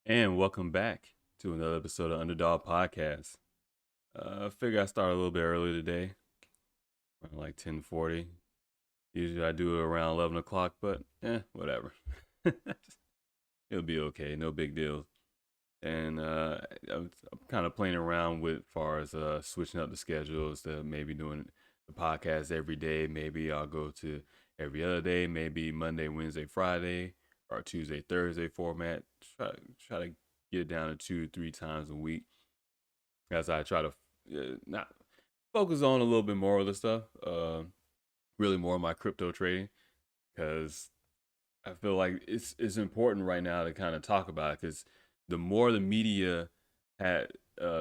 And welcome back to another episode of Underdog Podcast. I figure I start a little bit early today, around like 10:40. Usually I do it around 11 o'clock, but whatever. It'll be okay, no big deal. And I'm kind of playing around with far as switching up the schedules to maybe doing the podcast every day. Maybe I'll go to every other day, maybe Monday, Wednesday, Friday, or Tuesday, Thursday format. Try to get it down to 2, 3 times a week as I try to not focus on a little bit more of the stuff. Really more of my crypto trading because I feel like it's important right now to kind of talk about it because the more the media had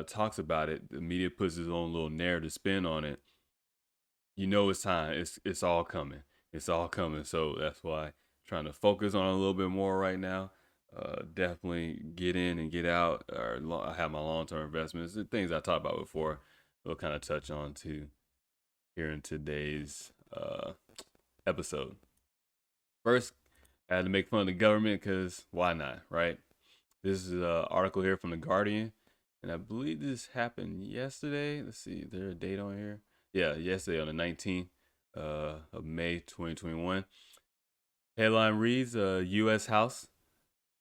talks about it, the media puts its own little narrative spin on it. You know it's time. It's all coming. It's all coming. So that's why I'm trying to focus on it a little bit more right now. Definitely get in and get out. Or I have my long term investments, the things I talked about before. We'll kind of touch on too here in today's episode. First, I had to make fun of the government because why not, right? This is an article here from The Guardian, and I believe this happened yesterday. Let's see, is there a date on here? Yeah, yesterday on the 19th of May 2021. Headline reads U.S. House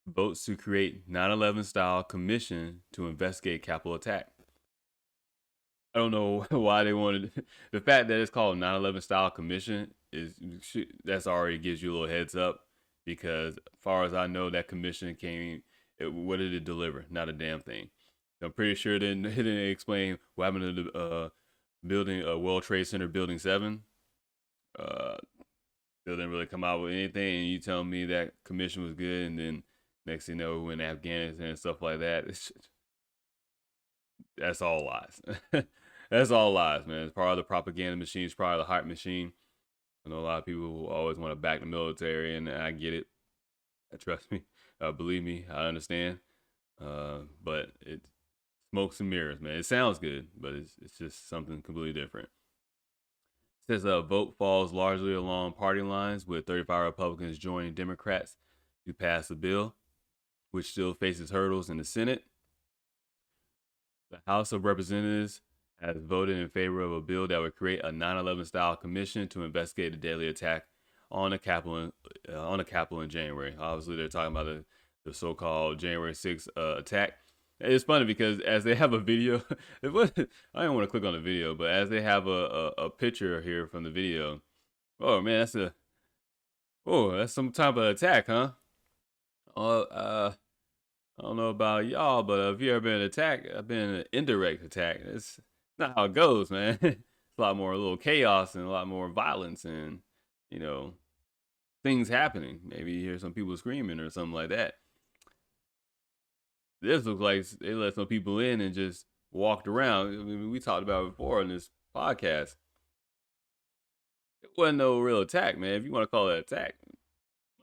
votes to create 9/11 style commission to investigate Capitol attack. I don't know why they wanted the fact that it's called 9/11 style commission is that's already gives you a little heads up because as far as I know that commission came what did it deliver? Not a damn thing. I'm pretty sure it didn't explain what happened to the building World Trade Center building 7. Uh Still didn't really come out with anything and you tell me that commission was good and then next thing you know we went to Afghanistan and stuff like that. That's all lies. That's all lies, man. It's part of the propaganda machine. It's part of the hype machine. I know a lot of people who always want to back the military, and I get it. Trust me, believe me, I understand. But it's smokes and mirrors, man. It sounds good, but it's just something completely different. It says a vote falls largely along party lines, with 35 Republicans joining Democrats to pass the bill, which still faces hurdles in the Senate. The House of Representatives has voted in favor of a bill that would create a 9/11 style commission to investigate the deadly attack on the Capitol in January. Obviously, they're talking about the so-called January 6th attack. It's funny because as they have a video, I don't want to click on the video, but as they have a picture here from the video, oh man, that's some type of attack, huh? I don't know about y'all, but if you ever been attacked, I've been an indirect attack. It's not how it goes, man. It's a lot more a little chaos and a lot more violence and you know things happening. Maybe you hear some people screaming or something like that. This looks like they let some people in and just walked around. I mean, we talked about it before in this podcast. It wasn't no real attack, man. If you want to call it an attack, it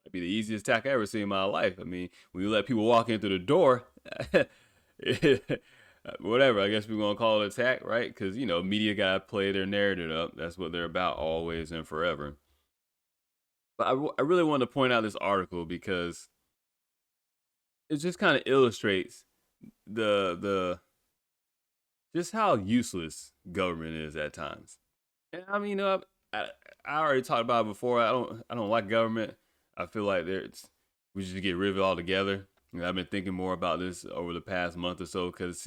might be the easiest attack I ever seen in my life. I mean, when you let people walk in through the door, whatever. I guess we're gonna call it attack, right? Because media gotta play their narrative up. That's what they're about, always and forever. But I really wanted to point out this article because it just kind of illustrates the just how useless government is at times. And I mean, I already talked about it before. I don't like government. I feel like we should get rid of it altogether. I've been thinking more about this over the past month or so because it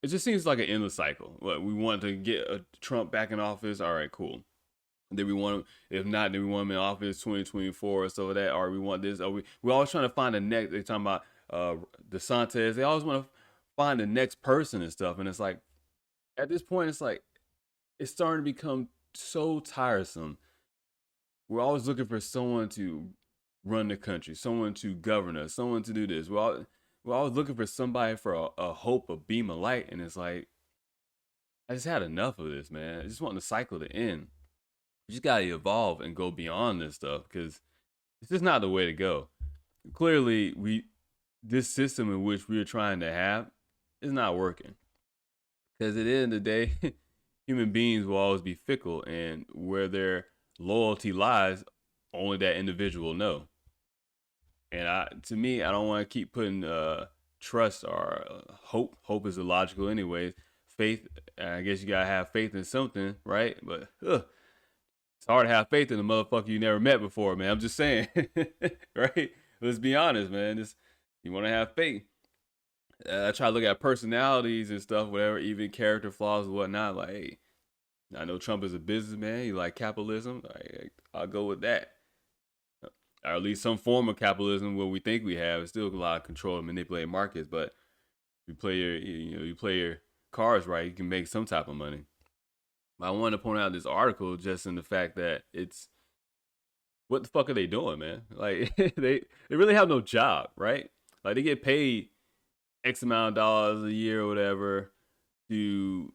just seems like an endless cycle. What we want to get Trump back in office. All right, cool. Then we want him. If not, then we want him in office 2024 or so. That or we want this. Or we're always trying to find the next. They're talking about DeSantis. They always want to find the next person and stuff. And it's like at this point, it's starting to become so tiresome. We're always looking for someone to run the country, someone to govern us, someone to do this. We're always looking for somebody for a hope, a beam of light, and it's like I just had enough of this, man. I just want the cycle to end. We just gotta evolve and go beyond this stuff because it's just not the way to go. Clearly, this system in which we're trying to have is not working. Because at the end of the day, human beings will always be fickle, and where their loyalty lies, only that individual know. And to me, I don't want to keep putting trust or hope. Hope is illogical, anyways. Faith, I guess you gotta have faith in something, right? But it's hard to have faith in a motherfucker you never met before, man. I'm just saying, right? Let's be honest, man. You want to have faith. I try to look at personalities and stuff, whatever, even character flaws and whatnot. Like, hey, I know Trump is a businessman. He like capitalism. I'll go with that. Or at least some form of capitalism where we think we have. It's still a lot of control and manipulate markets, but you play you play your cards right, you can make some type of money. I wanted to point out this article just in the fact that it's what the fuck are they doing, man? Like they really have no job, right? Like they get paid X amount of dollars a year or whatever to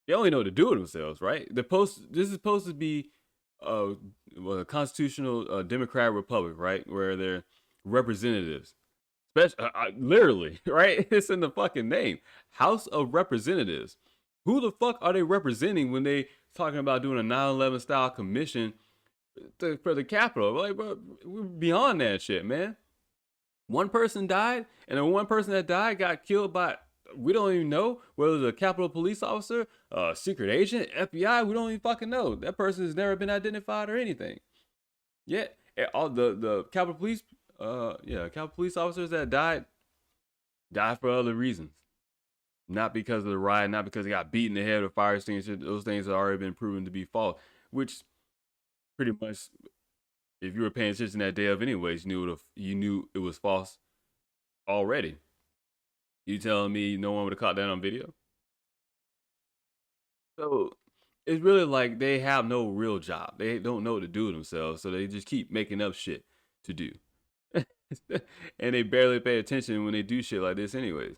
they only know to do it themselves, right? This is supposed to be uh a constitutional democratic republic, right? Where they're representatives. Literally, right? It's in the fucking name. House of Representatives. Who the fuck are they representing when they talking about doing a 9/11 style commission for the Capitol? Like, bro, we're beyond that shit, man. One person died, and the one person that died got killed by we don't even know whether it was a Capitol police officer, a secret agent, FBI. We don't even fucking know. That person has never been identified or anything. Yet, all the Capitol Police, Capitol police officers that died for other reasons, not because of the riot, not because they got beaten in the head with fire extinguisher. Those things have already been proven to be false, which pretty much, if you were paying attention that day of anyways, you knew it was false already. You telling me no one would have caught that on video? So it's really like they have no real job. They don't know what to do themselves, so they just keep making up shit to do. And they barely pay attention when they do shit like this anyways.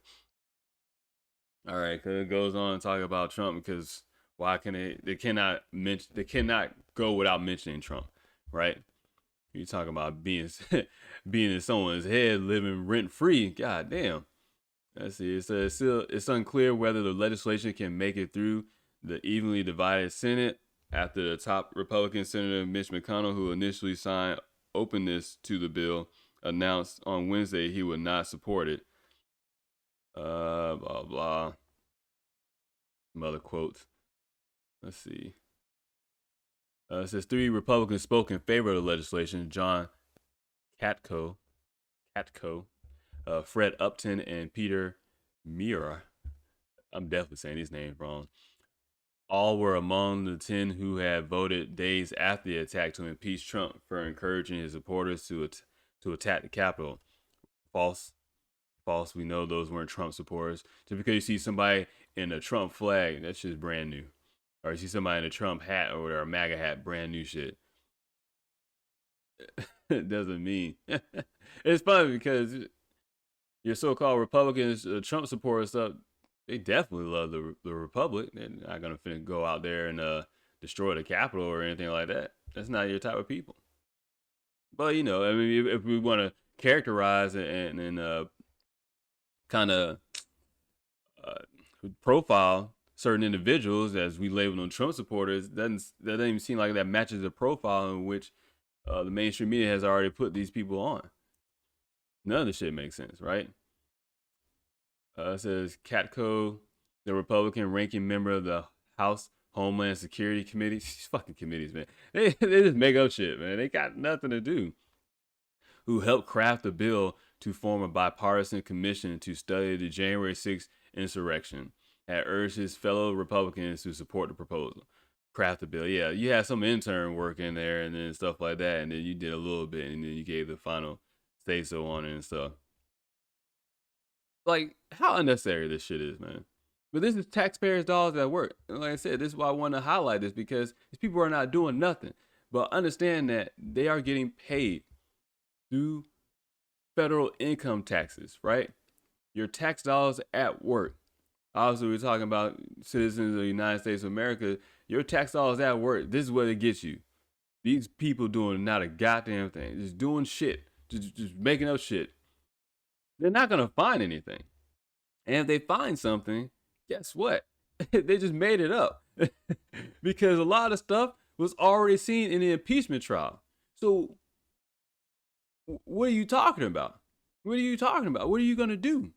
All right, because it goes on to talk about Trump because why can they cannot go without mentioning Trump, right? You talking about being being in someone's head, living rent free. God damn. Let's see. It's unclear whether the legislation can make it through the evenly divided Senate after the top Republican Senator Mitch McConnell, who initially signed openness to the bill, announced on Wednesday he would not support it. Blah blah. Some other quotes. Let's see. It says 3 Republicans spoke in favor of the legislation. John Katko, Fred Upton, and Peter Mira. I'm definitely saying these names wrong. All were among the 10 who had voted days after the attack to impeach Trump for encouraging his supporters to attack the Capitol. False. False. We know those weren't Trump supporters. Just because you see somebody in a Trump flag, that's just brand new. Or you see somebody in a Trump hat or a MAGA hat, brand new shit. It doesn't mean. It's funny because your so-called Republicans, Trump supporters, stuff, they definitely love the Republic. They're not gonna go out there and destroy the Capitol or anything like that. That's not your type of people. But I mean, if we want to characterize and kind of profile certain individuals as we label them Trump supporters, that doesn't even seem like that matches the profile in which the mainstream media has already put these people on. None of the shit makes sense, right? It says Katko, the Republican ranking member of the House Homeland Security Committee. These fucking committees, man. They just make up shit, man. They got nothing to do. Who helped craft a bill to form a bipartisan commission to study the January 6th insurrection, had urged his fellow Republicans to support the proposal. Craft a bill. Yeah, you had some intern work in there and then stuff like that, and then you did a little bit, and then you gave the final say so on it and stuff. Like, how unnecessary this shit is, man. But this is taxpayers' dollars at work. And like I said, this is why I want to highlight this because these people are not doing nothing. But understand that they are getting paid through federal income taxes, right? Your tax dollars at work. Obviously, we're talking about citizens of the United States of America. Your tax dollars at work. This is what it gets you. These people doing not a goddamn thing. Just doing shit. Just making up shit. They're not going to find anything. And if they find something, guess what? They just made it up. Because a lot of stuff was already seen in the impeachment trial. So What are you talking about? What are you talking about? What are you gonna do?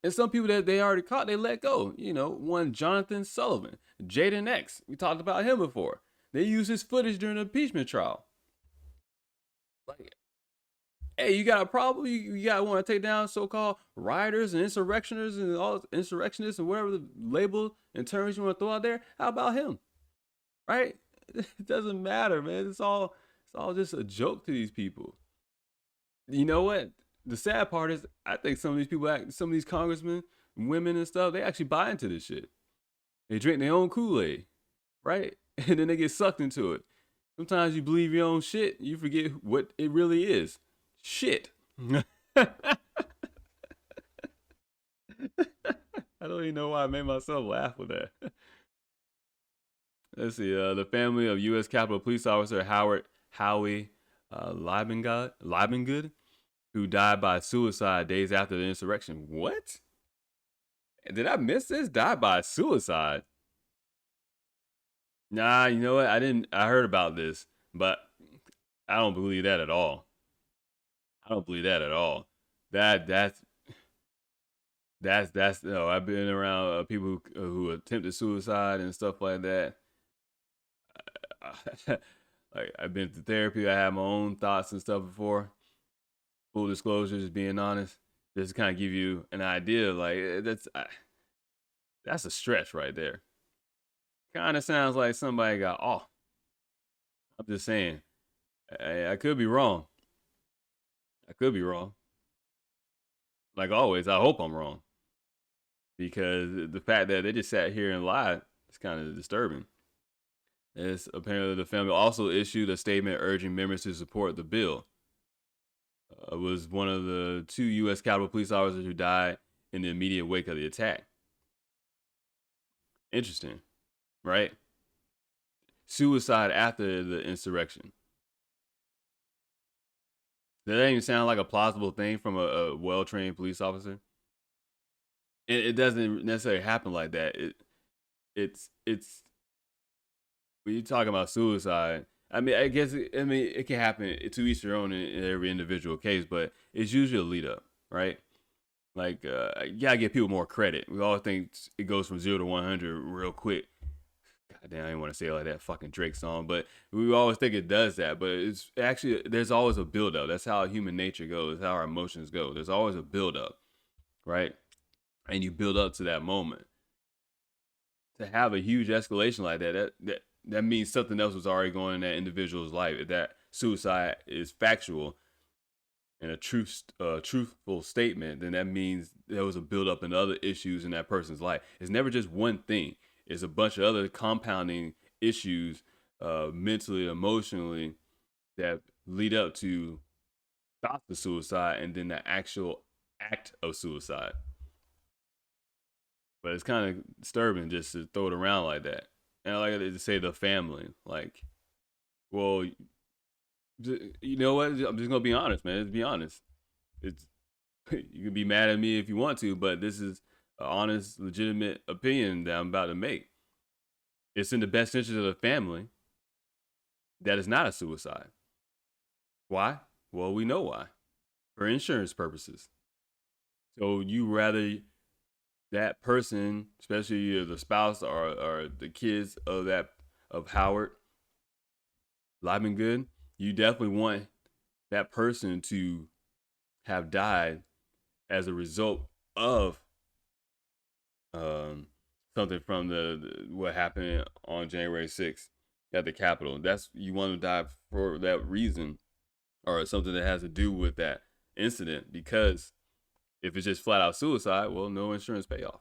And some people that they already caught, they let go. One Jonathan Sullivan, Jaden X. We talked about him before. They used his footage during the impeachment trial. Like, hey, you got a problem? You got want to take down so-called rioters and insurrectionists and all insurrectionists and whatever the label and terms you want to throw out there? How about him? Right? It doesn't matter, man. It's all just a joke to these people. You know what? The sad part is, I think some of these people, some of these congressmen, women and stuff, they actually buy into this shit. They drink their own Kool-Aid, right? And then they get sucked into it. Sometimes you believe your own shit, you forget what it really is. Shit. I don't even know why I made myself laugh with that. Let's see. The family of U.S. Capitol Police Officer Howie Liebengood, who died by suicide days after the insurrection. What? Did I miss this? Died by suicide? Nah, you know what? I didn't. I heard about this, but I don't believe that at all. I don't believe that at all. That that's no. I've been around people who attempted suicide and stuff like that. Like, I've been to therapy. I have my own thoughts and stuff before. Full disclosure, just being honest, just to kind of give you an idea. Like, that's a stretch right there. Kind of sounds like somebody got off. I'm just saying. I could be wrong. I could be wrong. Like always, I hope I'm wrong, because the fact that they just sat here and lied is kind of disturbing. As apparently the family also issued a statement urging members to support the bill. Was one of the two U.S. Capitol Police officers who died in the immediate wake of the attack. Interesting, right? Suicide after the insurrection. Does that even sound like a plausible thing from a well-trained police officer? It doesn't necessarily happen like that. It's when you're talking about suicide. I mean, I guess it can happen to each their own in every individual case, but it's usually a lead up, right? Like, you gotta give people more credit. We all think it goes from 0 to 100 real quick. God damn, I didn't want to say it like that fucking Drake song, but we always think it does that. But it's actually, there's always a build up. That's how human nature goes. How our emotions go. There's always a build up, right? And you build up to that moment. To have a huge escalation like that means something else was already going in that individual's life. If that suicide is factual and a truthful statement, then that means there was a buildup in other issues in that person's life. It's never just one thing. It's a bunch of other compounding issues, mentally, emotionally, that lead up to thoughts of suicide and then the actual act of suicide. But it's kind of disturbing just to throw it around like that. And I like to say the family, like, well, you know what? I'm just gonna be honest, man. Let's be honest. It's You can be mad at me if you want to, but this is an honest, legitimate opinion that I'm about to make. It's in the best interest of the family that it's not a suicide. Why? Well, we know why. For insurance purposes. So you rather that person, especially the spouse or the kids of Howard Liebengood, you definitely want that person to have died as a result of something from what happened on January 6th at the Capitol. That's, you want to die for that reason, or something that has to do with that incident, because if it's just flat out suicide, well, no insurance payoff.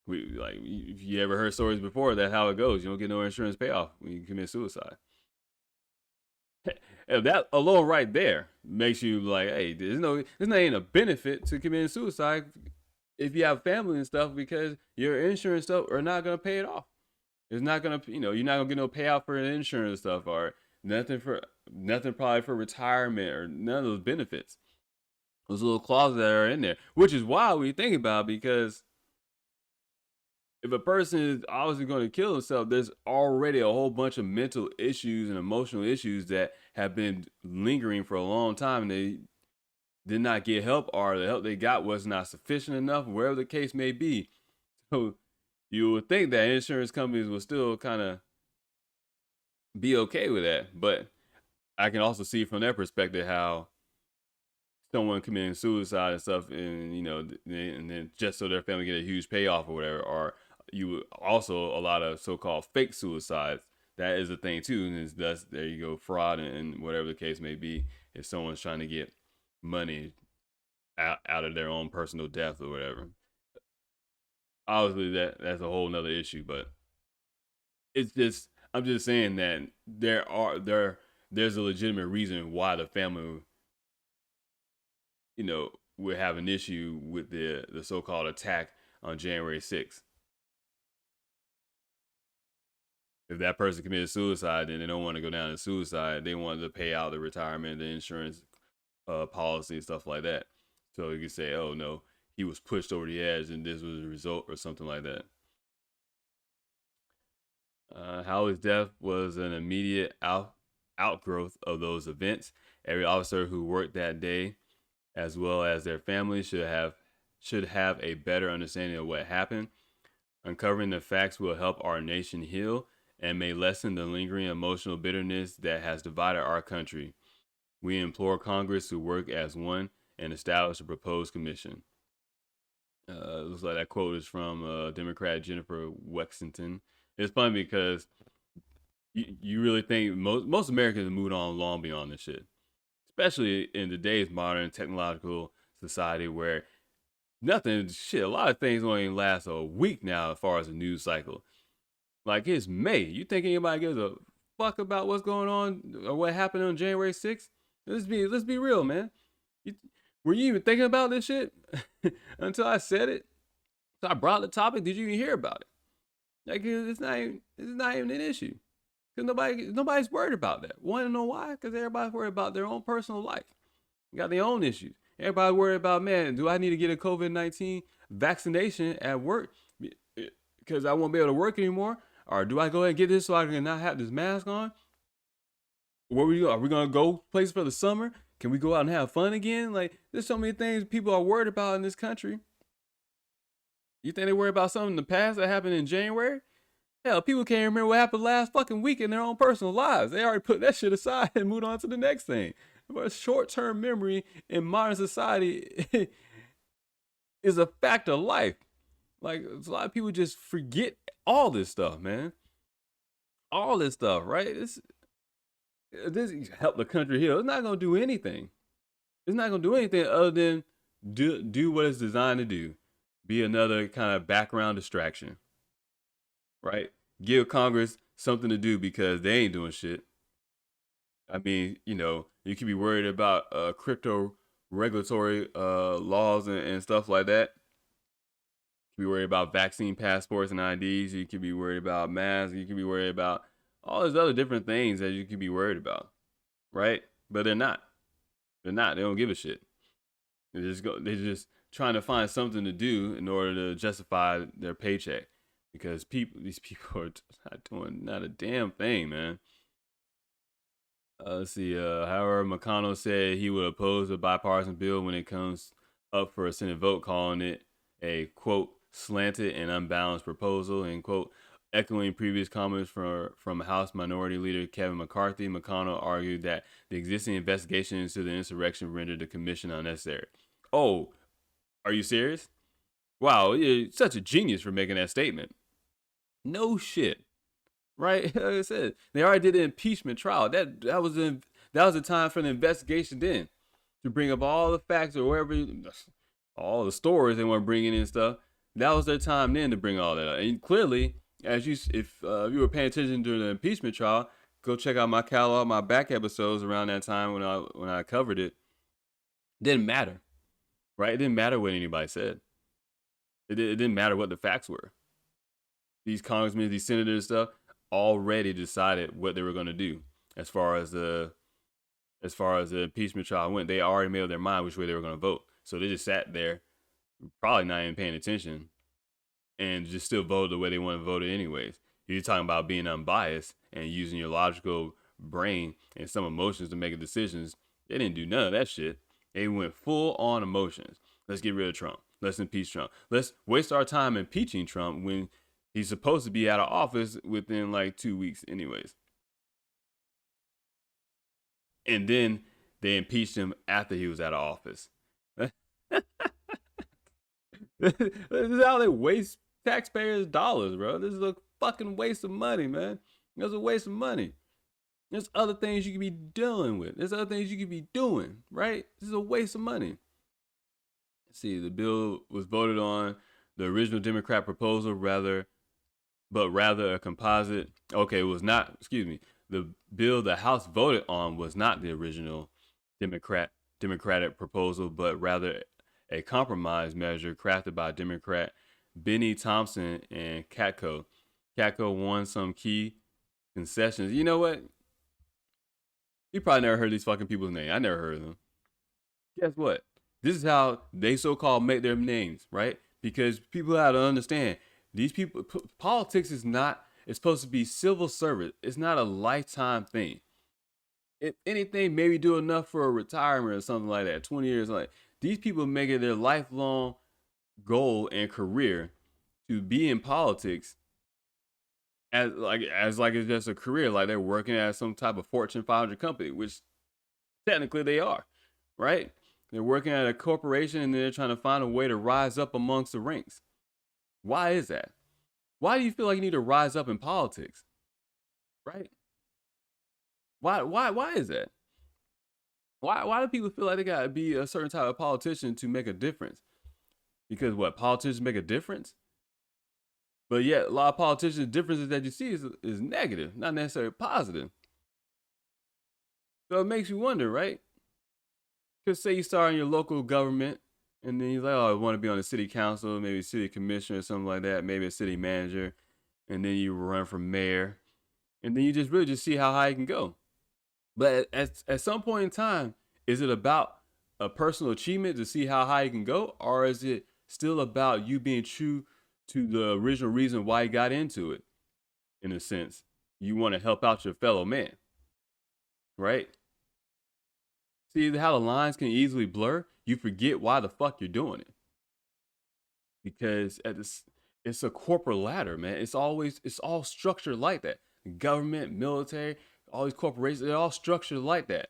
If you ever heard stories before, that's how it goes. You don't get no insurance payoff when you commit suicide. And that alone right there makes you like, hey, there's not even a benefit to committing suicide if you have family and stuff, because your insurance stuff are not gonna pay it off. It's not gonna, you're not gonna get no payout for the insurance stuff, or nothing probably for retirement, or none of those benefits. Those little clauses that are in there, which is wild when you think about it, because if a person is obviously going to kill himself, there's already a whole bunch of mental issues and emotional issues that have been lingering for a long time, and they did not get help, or the help they got was not sufficient enough, wherever the case may be. So you would think that insurance companies will still kind of be okay with that. But I can also see from their perspective how someone committing suicide and stuff, and and then just so their family get a huge payoff or whatever, or you also a lot of so-called fake suicides. That is a thing too, and that's there you go, fraud and whatever the case may be. If someone's trying to get money out of their own personal death or whatever, obviously that's a whole nother issue. But it's just I'm just saying that there's a legitimate reason why the family would have an issue with the so-called attack on January 6th. If that person committed suicide and they don't want to go down to suicide, they wanted to pay out the retirement, the insurance policy, and stuff like that. So you could say, oh no, he was pushed over the edge and this was the result or something like that. Howard's death was an immediate outgrowth of those events. Every officer who worked that day, as well as their families, should have a better understanding of what happened. Uncovering the facts will help our nation heal and may lessen the lingering emotional bitterness that has divided our country. We implore Congress to work as one and establish a proposed commission. Looks like that quote is from Democrat Jennifer Wexington. It's funny because you really think most Americans have moved on long beyond this shit, especially in today's modern technological society where a lot of things don't even last a week now as far as the news cycle. Like, it's May. You think anybody gives a fuck about what's going on or what happened on January 6th? Let's be real, man. Were you even thinking about this shit until I said it? So I brought the topic. Did you even hear about it? Like, it's not even an issue. Because nobody's worried about that. Want to know why? Because everybody's worried about their own personal life. Got their own issues. Everybody worried about, man, do I need to get a COVID-19 vaccination at work because I won't be able to work anymore? Or do I go ahead and get this so I can not have this mask on? Are we going to go places for the summer? Can we go out and have fun again? Like, there's so many things people are worried about in this country. You think they worry about something in the past that happened in January? Hell, people can't remember what happened last fucking week in their own personal lives. They already put that shit aside and moved on to the next thing. But short-term memory in modern society is a fact of life. Like, a lot of people just forget all this stuff, man. All this stuff, right? This help the country heal. It's not gonna do anything. It's not gonna do anything other than do what it's designed to do. Be another kind of background distraction, right? Give Congress something to do because they ain't doing shit. I mean, you could be worried about crypto regulatory laws and stuff like that. You could be worried about vaccine passports and IDs. You could be worried about masks. You could be worried about all these other different things that you could be worried about, right? But they're not. They're not. They don't give a shit. They're just trying to find something to do in order to justify their paycheck, because these people are not a damn thing, man. Let's see. However, McConnell said he would oppose the bipartisan bill when it comes up for a Senate vote, calling it a, quote, slanted and unbalanced proposal, end quote. Echoing previous comments from House Minority Leader Kevin McCarthy, McConnell argued that the existing investigation into the insurrection rendered the commission unnecessary. Oh, are you serious? Wow, you're such a genius for making that statement. No shit. Right? Like I said, they already did an impeachment trial. That was the time for the investigation then, to bring up all the facts or whatever, all the stories they want to bring in and stuff. That was their time then to bring all that up. And clearly, if you were paying attention during the impeachment trial, go check out my catalog, my back episodes around that time when I covered it. Didn't matter, right? It didn't matter what anybody said. It didn't matter what the facts were. These congressmen, these senators, stuff already decided what they were going to do as far as the impeachment trial went. They already made up their mind which way they were going to vote. So they just sat there, probably not even paying attention, and just still voted the way they want to vote it anyways. You're talking about being unbiased and using your logical brain and some emotions to make decisions. They didn't do none of that shit. They went full on emotions. Let's get rid of Trump. Let's impeach Trump. Let's waste our time impeaching Trump when he's supposed to be out of office within like 2 weeks anyways. And then they impeached him after he was out of office. This is how they waste taxpayers' dollars, bro. This is a fucking waste of money, man. It's a waste of money. There's other things you could be dealing with. There's other things you could be doing, right? This is a waste of money. Let's see, the bill was voted on, the original Democrat proposal, rather a composite. Okay, it was not, excuse me. The bill the House voted on was not the original Democratic proposal, but rather a compromise measure crafted by Democrat Benny Thompson and Katko. Katko won some key concessions. You know what? You probably never heard these fucking people's names. I never heard of them. Guess what? This is how they so-called make their names, right? Because people have to understand, these people, politics is not, it's supposed to be civil service. It's not a lifetime thing. If anything, maybe do enough for a retirement or something like that, 20 years. Like, these people make it their lifelong goal and career to be in politics as it's just a career, like they're working at some type of Fortune 500 company, which technically they are, right? They're working at a corporation and they're trying to find a way to rise up amongst the ranks. Why is that? Why do you feel like you need to rise up in politics? Right? Why is that? Why do people feel like they gotta be a certain type of politician to make a difference? Because what, politicians make a difference? But yet a lot of politicians, differences that you see is negative, not necessarily positive. So it makes you wonder, right? Because say you start in your local government and then you're like, oh, I want to be on the city council, maybe city commissioner or something like that, maybe a city manager, and then you run for mayor, and then you just really just see how high you can go. But at some point in time, is it about a personal achievement to see how high you can go, or is it still about you being true to the original reason why you got into it? In a sense, you want to help out your fellow man, right? See how the lines can easily blur? You forget why the fuck you're doing it. Because it's a corporate ladder, man. It's all structured like that. Government, military, all these corporations, they're all structured like that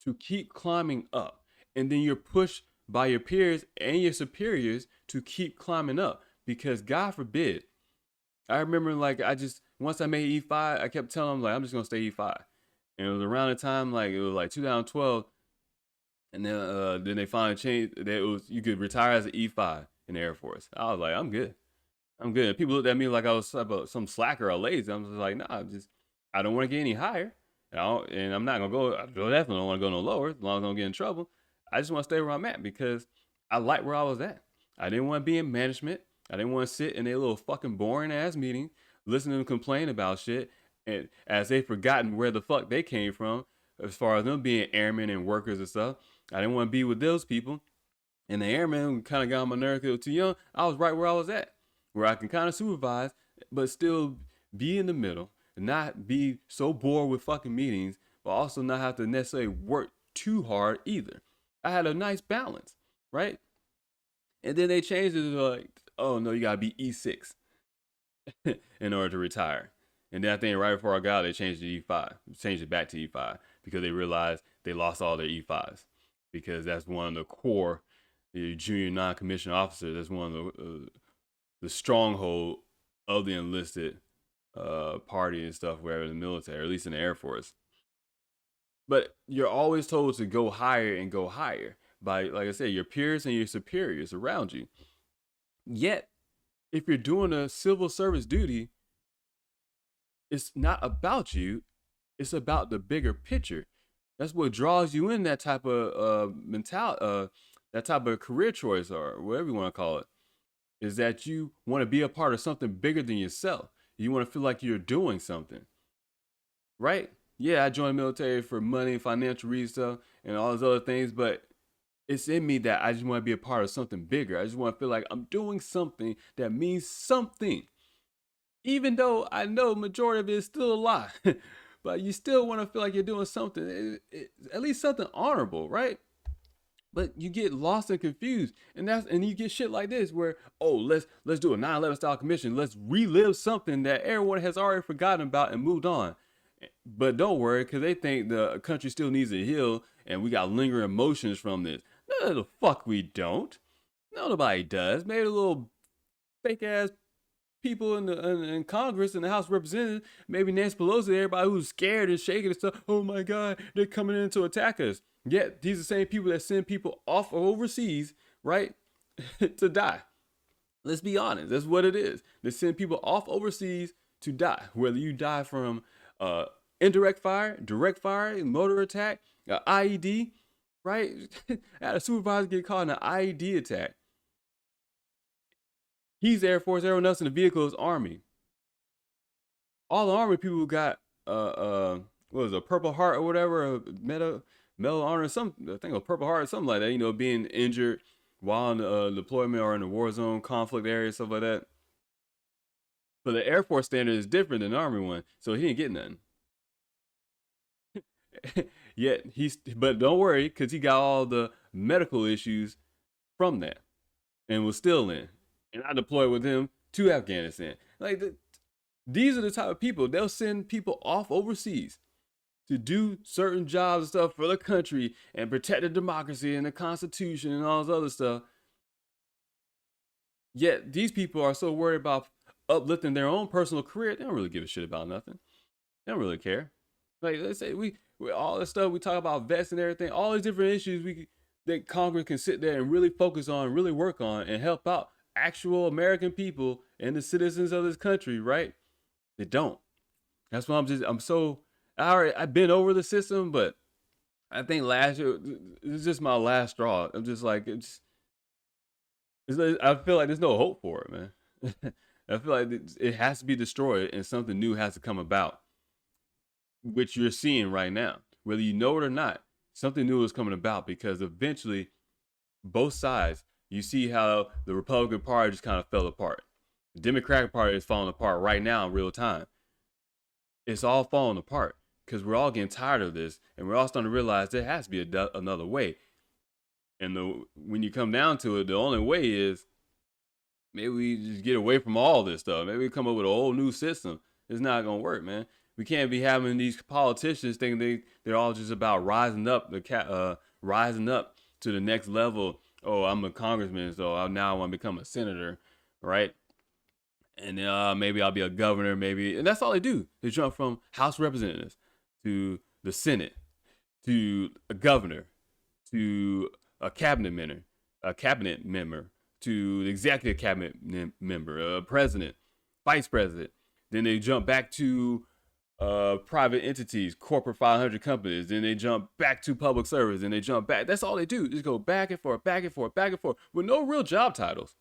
to keep climbing up. And then you're pushed by your peers and your superiors to keep climbing up. Because God forbid, I remember once I made E5, I kept telling them like, I'm just gonna stay E5. And it was around the time, like it was like 2012. And then they finally changed that you could retire as an E5 in the Air Force. I was like, I'm good. I'm good. And people looked at me like I was some slacker or lazy. I'm just like, nah, I don't want to get any higher. And I'm not gonna go. I definitely don't want to go no lower as long as I don't get in trouble. I just want to stay where I'm at because I like where I was at. I didn't want to be in management. I didn't want to sit in a little fucking boring ass meeting, listen to them complain about shit, and as they've forgotten where the fuck they came from, as far as them being airmen and workers and stuff. I didn't want to be with those people. And the airmen kind of got on my nerves because they were too young. I was right where I was at, where I can kind of supervise, but still be in the middle, and not be so bored with fucking meetings, but also not have to necessarily work too hard either. I had a nice balance, right? And then they changed it to like, oh no, you gotta be E6 in order to retire. And then I think right before I got out, they changed it to E5, changed it back to E5 because they realized they lost all their E5s. Because that's one of the core, the junior non-commissioned officer. That's one of the stronghold of the enlisted party and stuff, wherever in the military, or at least in the Air Force. But you're always told to go higher and go higher by, like I said, your peers and your superiors around you. Yet, if you're doing a civil service duty, it's not about you. It's about the bigger picture. That's what draws you in that type of mentality, that type of career choice, or whatever you want to call it, is that you want to be a part of something bigger than yourself. You want to feel like you're doing something, right? Yeah, I joined the military for money, financial reasons, and all those other things, but it's in me that I just want to be a part of something bigger. I just want to feel like I'm doing something that means something, even though I know majority of it is still a lie. but you still want to feel like you're doing something, at least something honorable, right? But you get lost and confused, and you get shit like this where, oh, let's do a 9/11 style commission, let's relive something that everyone has already forgotten about and moved on. But don't worry, because they think the country still needs to heal, and we got lingering emotions from this. No, the fuck we don't. No, nobody does. Maybe a little fake ass people in Congress and the House of Representatives, maybe Nancy Pelosi, everybody who's scared and shaking and stuff. Oh my God, they're coming in to attack us. Yet these are the same people that send people off overseas, right, to die. Let's be honest. That's what it is. They send people off overseas to die. Whether you die from indirect fire, direct fire, motor attack, IED, right? I had a supervisor get caught in an IED attack. He's Air Force, everyone else in the vehicle is Army. All the Army people got what was it, a Purple Heart or whatever, a medal honor, something. I think a Purple Heart or something like that. You know, being injured while in deployment or in a war zone, conflict area, stuff like that. But the Air Force standard is different than the Army one, so he didn't get nothing. Yet but don't worry, because he got all the medical issues from that and was still in. And I deployed with him to Afghanistan. These are the type of people, they'll send people off overseas to do certain jobs and stuff for the country and protect the democracy and the Constitution and all this other stuff. Yet these people are so worried about uplifting their own personal career, they don't really give a shit about nothing. They don't really care. Like, let's say we all this stuff we talk about, vets and everything, all these different issues that Congress can sit there and really focus on, really work on, and help out actual American people and the citizens of this country, right? They don't. That's why I've been over the system, but I think last year it's just my last straw. I'm just like, I feel like there's no hope for it, man. I feel like it has to be destroyed and something new has to come about, which you're seeing right now. Whether you know it or not, something new is coming about because eventually both sides, you see how the Republican Party just kind of fell apart. The Democratic Party is falling apart right now in real time. It's all falling apart because we're all getting tired of this and we're all starting to realize there has to be another way. And when you come down to it, the only way is maybe we just get away from all this stuff. Maybe we come up with a whole new system. It's not going to work, man. We can't be having these politicians thinking they're all just about rising up rising up to the next level. Oh, I'm a congressman, so now I want to become a senator, right? And maybe I'll be a governor, maybe. And that's all they do. They jump from House Representatives to the Senate to a governor to a cabinet member to the executive cabinet member, president, vice president. Then they jump back to private entities, corporate 500 companies. Then they jump back to public service. Then they jump back. That's all they do. Just go back and forth, back and forth, back and forth with no real job titles,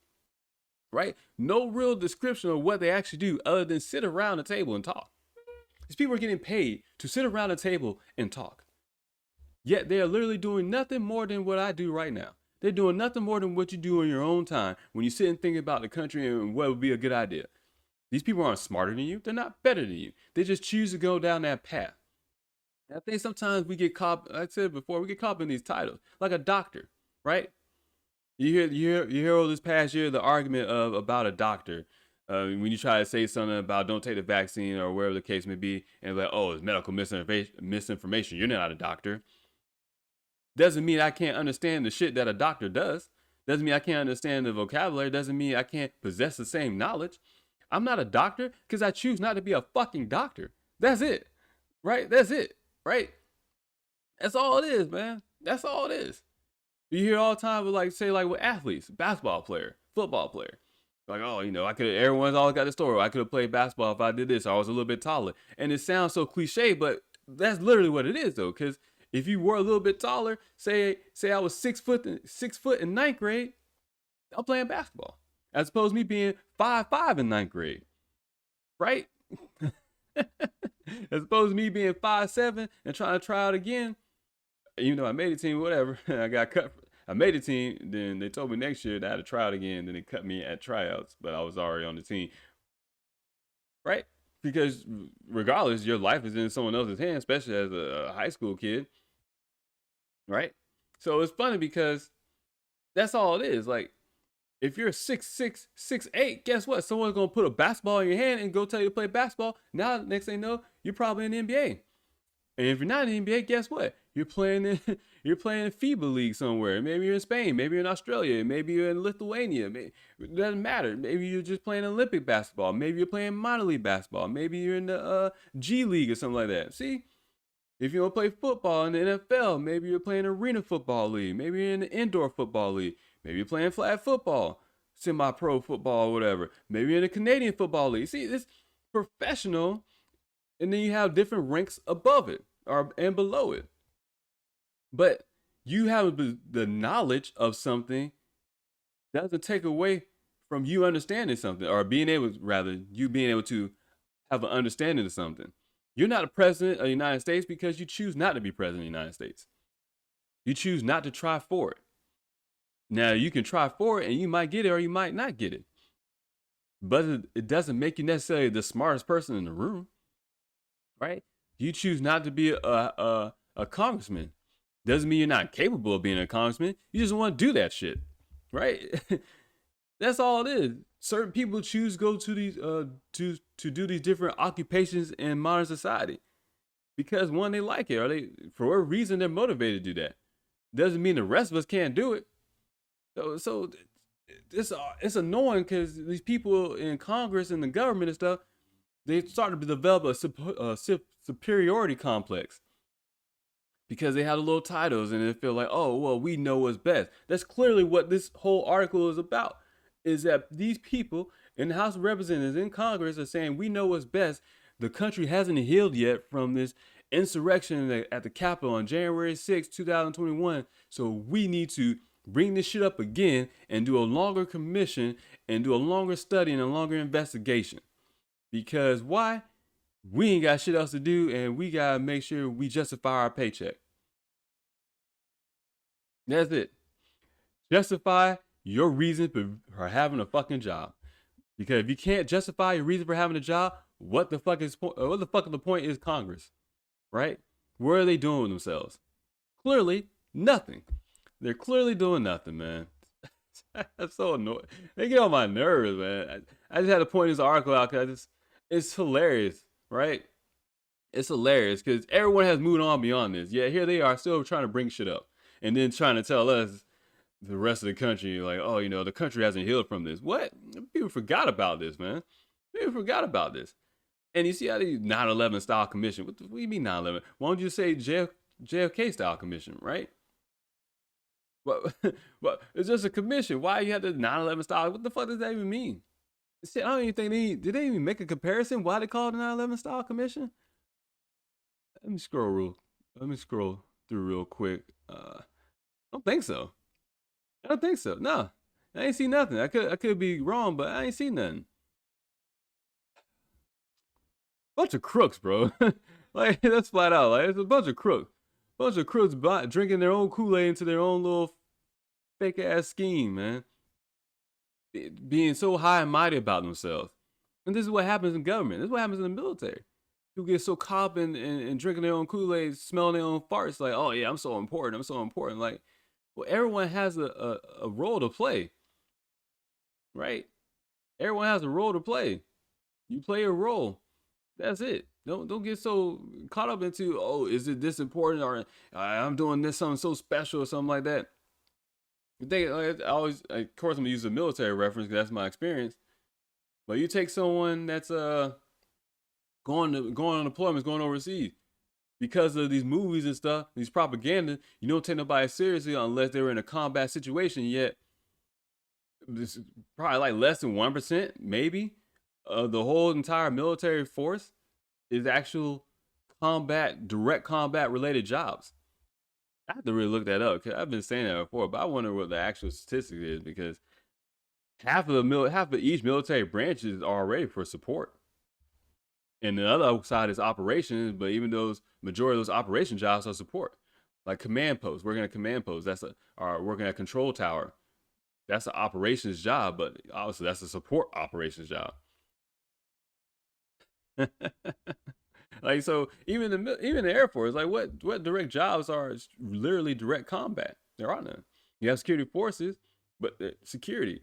right? No real description of what they actually do other than sit around the table and talk. These people are getting paid to sit around the table and talk. Yet they are literally doing nothing more than what I do right now. They're doing nothing more than what you do in your own time when you sit and think about the country and what would be a good idea. These people aren't smarter than you. They're not better than you. They just choose to go down that path. And I think sometimes we get caught, like I said before, we get caught in these titles, like a doctor, right? You hear all this past year the argument about a doctor when you try to say something about don't take the vaccine or wherever the case may be, and like, oh, it's medical misinformation. You're not a doctor. Doesn't mean I can't understand the shit that a doctor does. Doesn't mean I can't understand the vocabulary. Doesn't mean I can't possess the same knowledge. I'm not a doctor because I choose not to be a fucking doctor. That's it. Right? That's it. Right? That's all it is, man. That's all it is. You hear all the time with with athletes, basketball player, football player. Like, oh, everyone's always got the story. I could have played basketball if I did this. Or I was a little bit taller. And it sounds so cliche, but that's literally what it is though. Because if you were a little bit taller, say I was 6 foot in ninth grade, I'm playing basketball. As opposed to me being 5'5" in ninth grade. Right? As opposed to me being 5'7" and trying to try out again. Even though I made the team, whatever. I got cut. I made the team. Then they told me next year that I had to try out again. Then they cut me at tryouts, but I was already on the team. Right? because regardless, your life is in someone else's hands, especially as a high school kid, right? So it's funny because that's all it is. Like, if you're 6'6", 6'8", guess what? Someone's gonna put a basketball in your hand and go tell you to play basketball. Now, next thing you know, you're probably in the NBA. And if you're not in the NBA, guess what? You're playing in you're playing in FIBA league somewhere. Maybe you're in Spain. Maybe you're in Australia. Maybe you're in Lithuania. Maybe, it doesn't matter. Maybe you're just playing Olympic basketball. Maybe you're playing minor league basketball. Maybe you're in the G League or something like that. See, if you want to play football in the NFL, maybe you're playing arena football league. Maybe you're in the indoor football league. Maybe you're playing flag football, semi-pro football, or whatever. Maybe you're in the Canadian football league. See, it's professional, and then you have different ranks above it or and below it. But you have the knowledge of something doesn't take away from you understanding something or being able, rather, you being able to have an understanding of something. You're not a president of the United States because you choose not to be president of the United States. You choose not to try for it. Now, you can try for it and you might get it or you might not get it. But it doesn't make you necessarily the smartest person in the room, right? You choose not to be a congressman. Doesn't mean you're not capable of being a congressman. You just want to do that shit, right? That's all it is. Certain people choose to go to these to do these different occupations in modern society because one, they like it, or they, for whatever reason, they're motivated to do that. Doesn't mean the rest of us can't do it. So it's annoying because these people in Congress and the government and stuff, they start to develop a superiority complex because they have the little titles and they feel like, oh, well, we know what's best. That's clearly what this whole article is about, is that these people in the House of Representatives, in Congress, are saying we know what's best. The country hasn't healed yet from this insurrection at the Capitol on January 6, 2021. So we need to bring this shit up again and do a longer commission and do a longer study and a longer investigation. Because why? We ain't got shit else to do and we gotta make sure we justify our paycheck. That's it. Justify your reason for having a fucking job. Because if you can't justify your reason for having a job, what the fuck is the point is Congress, right? What are they doing with themselves? Clearly, nothing. They're clearly doing nothing, man. That's so annoying. They get on my nerves, man. I just had to point this article out because it's hilarious, right? It's hilarious because everyone has moved on beyond this. Yeah, here they are still trying to bring shit up and then trying to tell us, the rest of the country, like, oh, the country hasn't healed from this. What? People forgot about this, man. People forgot about this. And you see how these 9/11 style commission. What do you mean 9/11? Why don't you say JFK style commission, right? But it's just a commission. Why you have the 9/11 style? What the fuck does that even mean? See, I don't even think did they even make a comparison? Why they call it the 9/11 style commission? Let me scroll through real quick. I don't think so. I don't think so. No, I ain't seen nothing. I could be wrong, but I ain't seen nothing. Bunch of crooks, bro. Like, that's flat out. Like, it's a bunch of crooks. Bunch of crooks drinking their own Kool-Aid into their own little fake ass scheme, man. Being so high and mighty about themselves. And this is what happens in government. This is what happens in the military. People get so caught up in drinking their own Kool-Aid, smelling their own farts. Like, oh yeah, I'm so important. I'm so important. Like, well, everyone has a role to play, right? Everyone has a role to play. You play a role. That's it. Don't get so caught up into, oh, is it this important, or I'm doing this something so special or something like that. I always, of course, I'm gonna use a military reference because that's my experience. But you take someone that's going on deployments, going overseas, because of these movies and stuff, these propaganda, you don't take nobody seriously unless they were in a combat situation. Yet, this is probably like less than 1%, maybe, of the whole entire military force is actual direct combat related jobs. I have to really look that up because I've been saying that before, but I wonder what the actual statistic is because half of each military branch is already for support. And the other side is operations, but even those majority of those operation jobs are support, like command posts, working at command posts. Or working at control tower. That's an operations job, but obviously that's a support operations job. Like so, even the Air Force, like what direct jobs are literally direct combat? There are none. You have security forces, but security.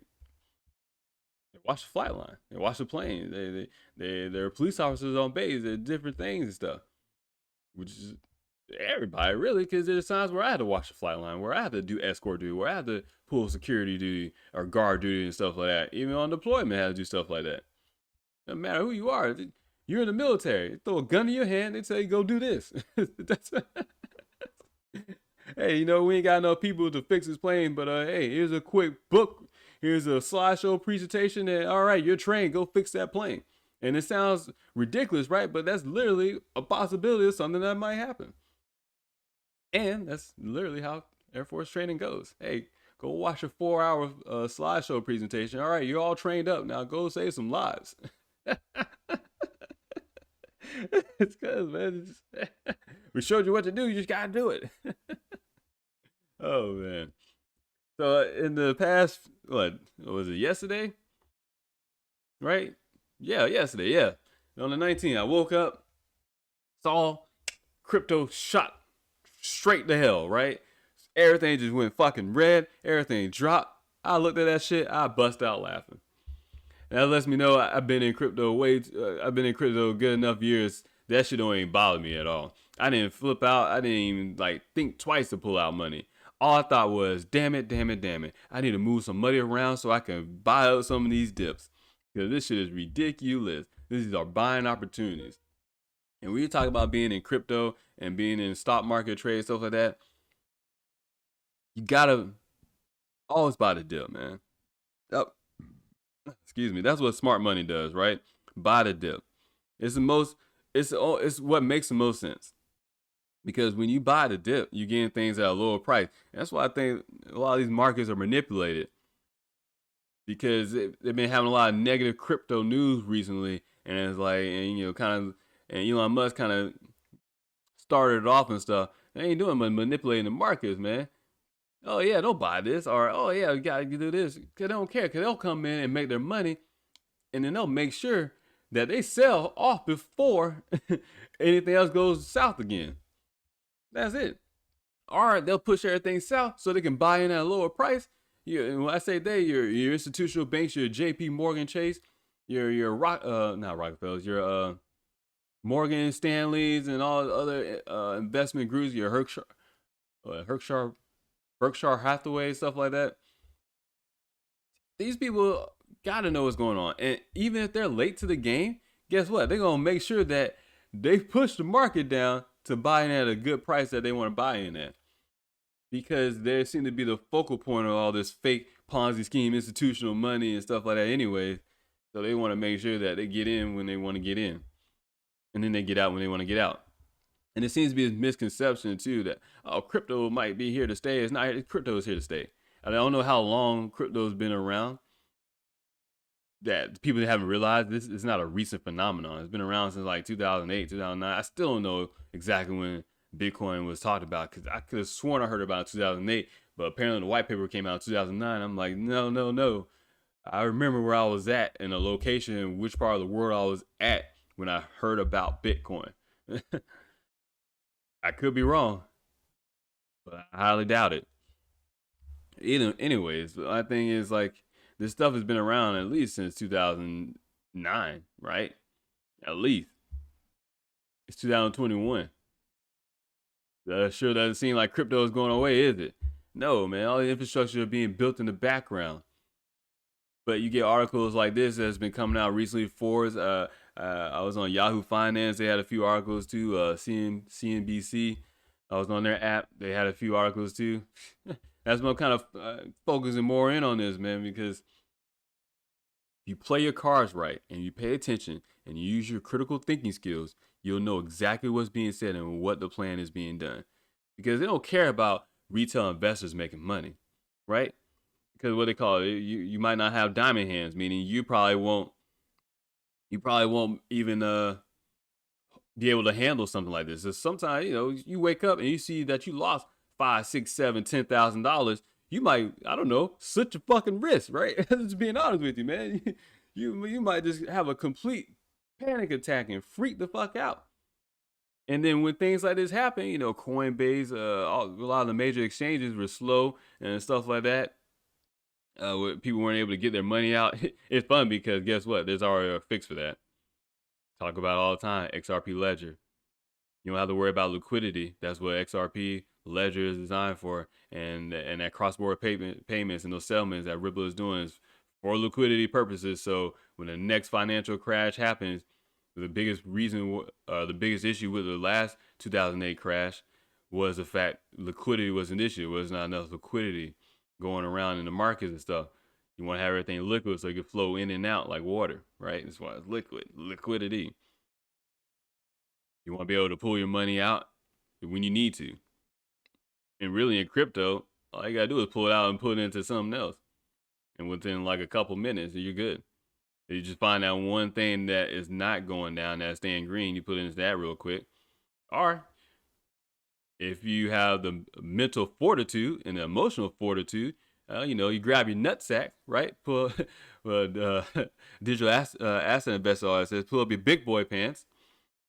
They watch the flight line. They watch the plane. They're police officers on base. They're different things and stuff. Which is everybody really, because there's times where I had to watch the flight line, where I had to do escort duty, where I had to pull security duty or guard duty and stuff like that. Even on deployment, I had to do stuff like that. No matter who you are, you're in the military. They throw a gun in your hand. They tell you go do this. That's hey, we ain't got enough people to fix this plane, but hey, here's a quick book. Here's a slideshow presentation, and all right, you're trained. Go fix that plane. And it sounds ridiculous, right? But that's literally a possibility of something that might happen. And that's literally how Air Force training goes. Hey, go watch a 4-hour slideshow presentation. All right, you're all trained up. Now go save some lives. It's because, man, we showed you what to do. You just got to do it. Oh, man. So in the past, what was it, yesterday? Right? Yeah, yesterday, yeah. On the 19th, I woke up, saw crypto shot straight to hell, right? Everything just went fucking red. Everything dropped. I looked at that shit. I bust out laughing. And that lets me know I've been in crypto I've been in crypto good enough years. That shit don't even bother me at all. I didn't flip out. I didn't even think twice to pull out money. All I thought was, damn it. I need to move some money around so I can buy up some of these dips. Because this shit is ridiculous. These are buying opportunities. And when you talk about being in crypto and being in stock market trade, stuff like that, you gotta always buy the dip, man. Oh, excuse me. That's what smart money does, right? Buy the dip. It's the most. It's what makes the most sense. Because when you buy the dip, you're getting things at a lower price. And that's why I think a lot of these markets are manipulated. Because they've been having a lot of negative crypto news recently, and it's like, and kind of, and Elon Musk kind of started it off and stuff. They ain't doing but manipulating the markets, man. Oh yeah, don't buy this, or oh yeah, you gotta do this. Cause they don't care, cause they'll come in and make their money, and then they'll make sure that they sell off before anything else goes south again. That's it. Or they'll push everything south so they can buy in at a lower price. And when I say they, your institutional banks, your J.P. Morgan Chase, your not Rockefellers, your Morgan Stanleys, and all the other investment groups, your Berkshire Hathaway, stuff like that. These people gotta know what's going on, and even if they're late to the game, guess what? They're gonna make sure that they push the market down to buy in at a good price that they want to buy in at, because they seem to be the focal point of all this fake Ponzi scheme, institutional money, and stuff like that. Anyway, so they want to make sure that they get in when they want to get in, and then they get out when they want to get out. And it seems to be a misconception too that crypto might be here to stay. It's not. Crypto is here to stay. I don't know how long crypto's been around. That people haven't realized this is not a recent phenomenon. It's been around since like 2008, 2009. I still don't know exactly when Bitcoin was talked about, because I could have sworn I heard about it in 2008, but apparently the white paper came out in 2009. I'm like, no. I remember where I was at in a location, which part of the world I was at when I heard about Bitcoin. I could be wrong, but I highly doubt it. Anyways, my thing is like, this stuff has been around at least since 2009, right? At least. It's 2021. Sure doesn't seem like crypto is going away, is it? No, man. All the infrastructure is being built in the background. But you get articles like this that's been coming out recently. Forbes, I was on Yahoo Finance. They had a few articles too. CNBC, I was on their app. They had a few articles too. That's what I'm kind of focusing more in on this, man, because if you play your cards right and you pay attention and you use your critical thinking skills, you'll know exactly what's being said and what the plan is being done. Because they don't care about retail investors making money, right? Because what they call it, you might not have diamond hands, meaning you probably won't even be able to handle something like this. So sometimes, you wake up and you see that you lost $5, $6, $7, $10,000. You might, I don't know, slit your fucking wrist, right? Just being honest with you, man. You might just have a complete panic attack and freak the fuck out. And then when things like this happen, Coinbase, a lot of the major exchanges were slow and stuff like that. Where people weren't able to get their money out. It's fun because guess what? There's already a fix for that. Talk about it all the time. XRP Ledger. You don't have to worry about liquidity. That's what XRP Ledger is designed for. And that cross-border payments and those settlements that Ripple is doing is for liquidity purposes. So when the next financial crash happens, the biggest issue with the last 2008 crash was the fact liquidity was an issue. There was not enough liquidity going around in the markets and stuff. You want to have everything liquid so it can flow in and out like water, right? That's why it's liquidity. You want to be able to pull your money out when you need to. And really in crypto, all you got to do is pull it out and put it into something else. And within like a couple minutes, you're good. You just find out one thing that is not going down, that's staying green, you put it into that real quick. Or if you have the mental fortitude and the emotional fortitude, you grab your nutsack, right? Pull, digital asset investor always says, pull up your big boy pants,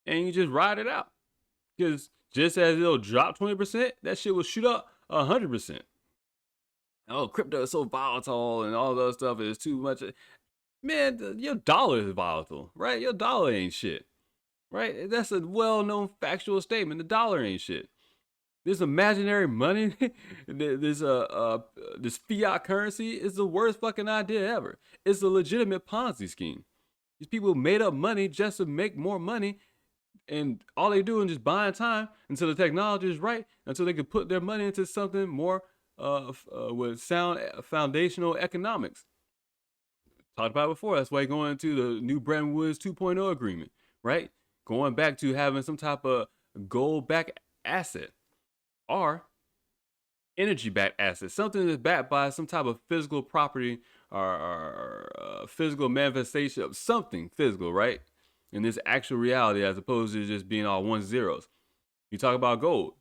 and you just ride it out. Because just as it'll drop 20%, that shit will shoot up 100%. Oh, crypto is so volatile and all that stuff is too much. Man, your dollar is volatile, right? Your dollar ain't shit, right? That's a well-known factual statement. The dollar ain't shit. This imaginary money, this fiat currency is the worst fucking idea ever. It's a legitimate Ponzi scheme. These people made up money just to make more money, and all they do is just buying time until the technology is right, until they can put their money into something more with sound foundational economics. Talked about it before. That's why going into the new Bretton Woods 2.0 agreement, right? Going back to having some type of gold-backed asset or energy-backed asset, something that's backed by some type of physical property or physical manifestation of something physical, right? In this actual reality, as opposed to just being all ones zeros. You talk about gold,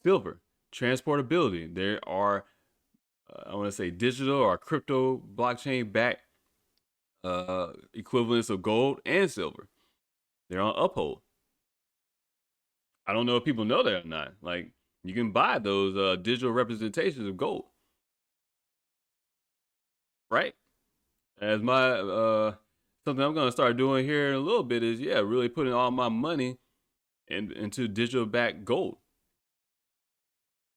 silver, transportability. There are, I want to say, digital or crypto blockchain-backed equivalents of gold and silver. They're on Uphold. I don't know if people know that or not. Like, you can buy those digital representations of gold, right? As my something I'm gonna start doing here in a little bit is really putting all my money into digital backed gold.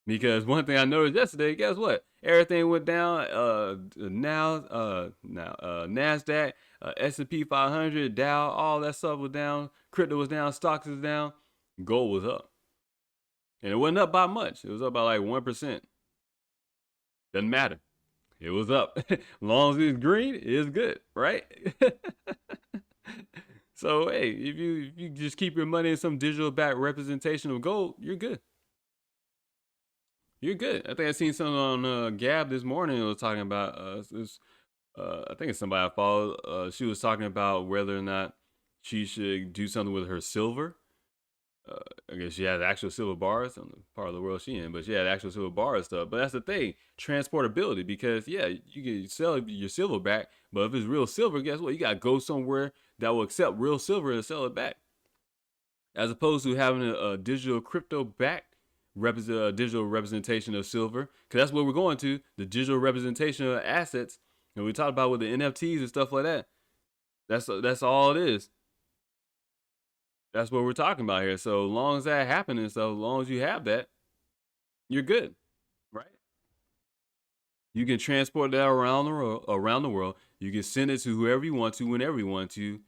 Because one thing I noticed yesterday, guess what? Everything went down. Nasdaq, S&P 500, Dow, all that stuff was down. Crypto was down. Stocks was down. Gold was up, and it wasn't up by much. It was up by like 1%. Doesn't matter. It was up. As long as it's green, it's good, right? So hey, if you just keep your money in some digital backed representation of gold, you're good. You're good. I think I seen something on Gab this morning. It was talking about I think it's somebody I follow. She was talking about whether or not she should do something with her silver. I guess she has actual silver bars on the part of the world she in, but she had actual silver bars stuff. But that's the thing, transportability, because you can sell your silver back, but if it's real silver, guess what? You gotta go somewhere that will accept real silver and sell it back, as opposed to having a digital crypto back digital representation of silver, because that's what we're going to, the digital representation of assets. And we talked about with the NFTs and stuff like that. That's all it is. That's what we're talking about here. So long as that happens, so long as you have that, you're good, right? You can transport that around the world. You can send it to whoever you want to, whenever you want to.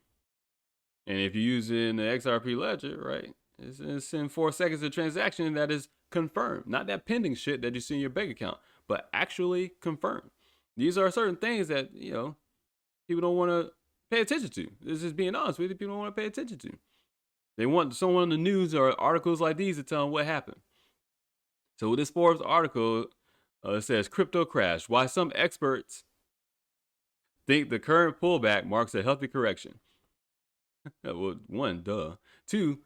And if you're using the XRP ledger, right, it's in 4 seconds of transaction that is confirmed. Not that pending shit that you see in your bank account, but actually confirmed. These are certain things that, people don't want to pay attention to. This is being honest with you. People don't want to pay attention to. They want someone in the news or articles like these to tell them what happened. So with this Forbes article, it says crypto crash. Why some experts think the current pullback marks a healthy correction. Well, one, duh. Two,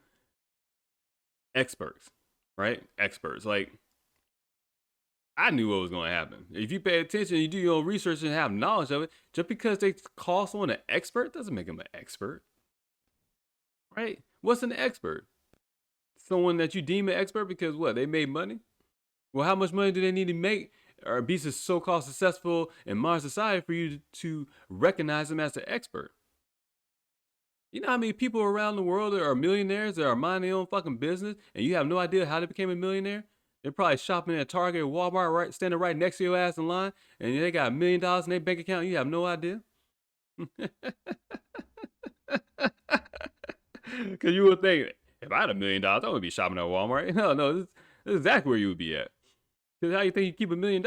experts, right? Experts. Like, I knew what was going to happen. If you pay attention, you do your own research and have knowledge of it, just because they call someone an expert doesn't make them an expert. right? What's an expert? Someone that you deem an expert because what? They made money? Well, how much money do they need to make or be so-called successful in modern society for you to recognize them as an expert? You know how many people around the world that are millionaires that are minding their own fucking business and you have no idea how they became a millionaire? They're probably shopping at Target or Walmart, right, standing right next to your ass in line, and they got $1 million in their bank account. And you have no idea. Because you would think, if I had $1 million, I would be shopping at Walmart. No, this is exactly where you would be at. Because how you think you keep $1 million?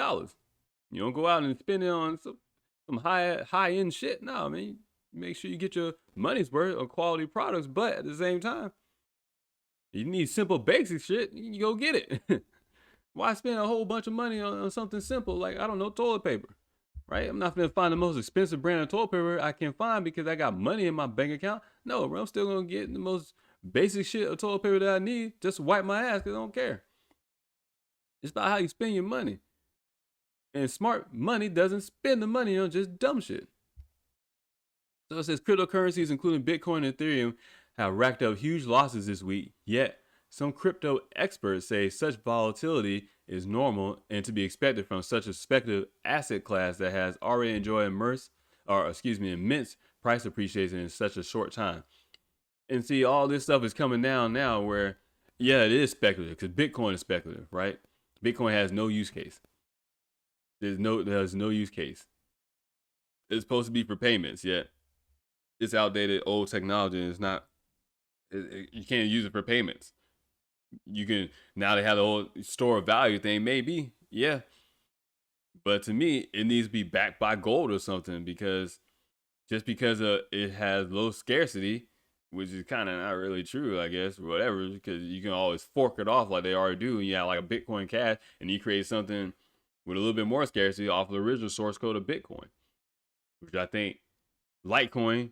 You don't go out and spend it on some high end shit. No, I mean, make sure you get your money's worth on quality products, but at the same time, you need simple basic shit, you go get it. Why spend a whole bunch of money on something simple like, I don't know, toilet paper? Right? I'm not gonna find the most expensive brand of toilet paper I can find because I got money in my bank account. No, bro, I'm still gonna get the most basic shit of toilet paper that I need just to wipe my ass because I don't care. It's about how you spend your money. And smart money doesn't spend the money on just dumb shit. So it says cryptocurrencies, including Bitcoin and Ethereum, have racked up huge losses this week. Yet, some crypto experts say such volatility is normal and to be expected from such a speculative asset class that has already enjoyed immense price appreciation in such a short time. And see, all this stuff is coming down now where, yeah, it is speculative because Bitcoin is speculative, right? Bitcoin has no use case. There's no use case. It's supposed to be for payments, yet it's outdated, old technology, and it's not. You can't use it for payments. You can now they have the whole store of value thing, maybe, yeah. But to me, it needs to be backed by gold or something because just because it has low scarcity, which is kind of not really true, I guess, or whatever, because you can always fork it off like they already do, and you have like a Bitcoin Cash, and you create something with a little bit more scarcity off of the original source code of Bitcoin, which I think Litecoin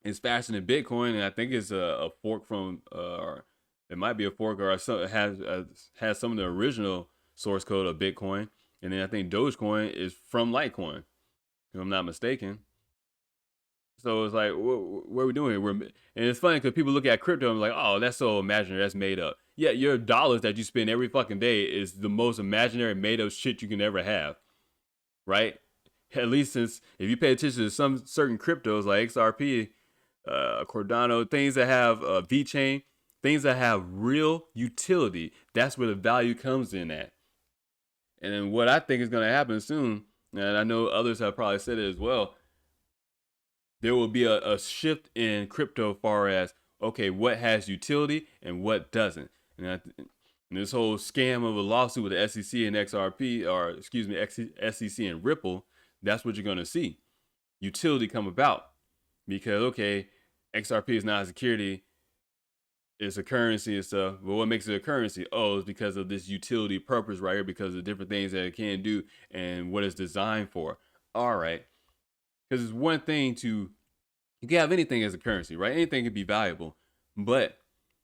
is faster than Bitcoin, and I think it's a fork from, or it might be a fork, or has some of the original source code of Bitcoin, and then I think Dogecoin is from Litecoin, if I'm not mistaken. So it's like, what are we doing here? And it's funny because people look at crypto and like, oh, that's so imaginary, that's made up. Yeah, your dollars that you spend every fucking day is the most imaginary, made up shit you can ever have, right? At least since if you pay attention to some certain cryptos like XRP, Cardano, things that have VeChain, things that have real utility, that's where the value comes in at. And then what I think is going to happen soon, and I know others have probably said it as well, there will be a shift in crypto as far as, okay, what has utility and what doesn't. And this whole scam of a lawsuit with the SEC and XRP, or excuse me, SEC and Ripple, that's what you're going to see. Utility come about because, okay, XRP is not a security, it's a currency and stuff. But what makes it a currency? Oh, it's because of this utility purpose right here, because of the different things that it can do and what it's designed for. All right. Because it's one thing you can have anything as a currency, right? Anything can be valuable. But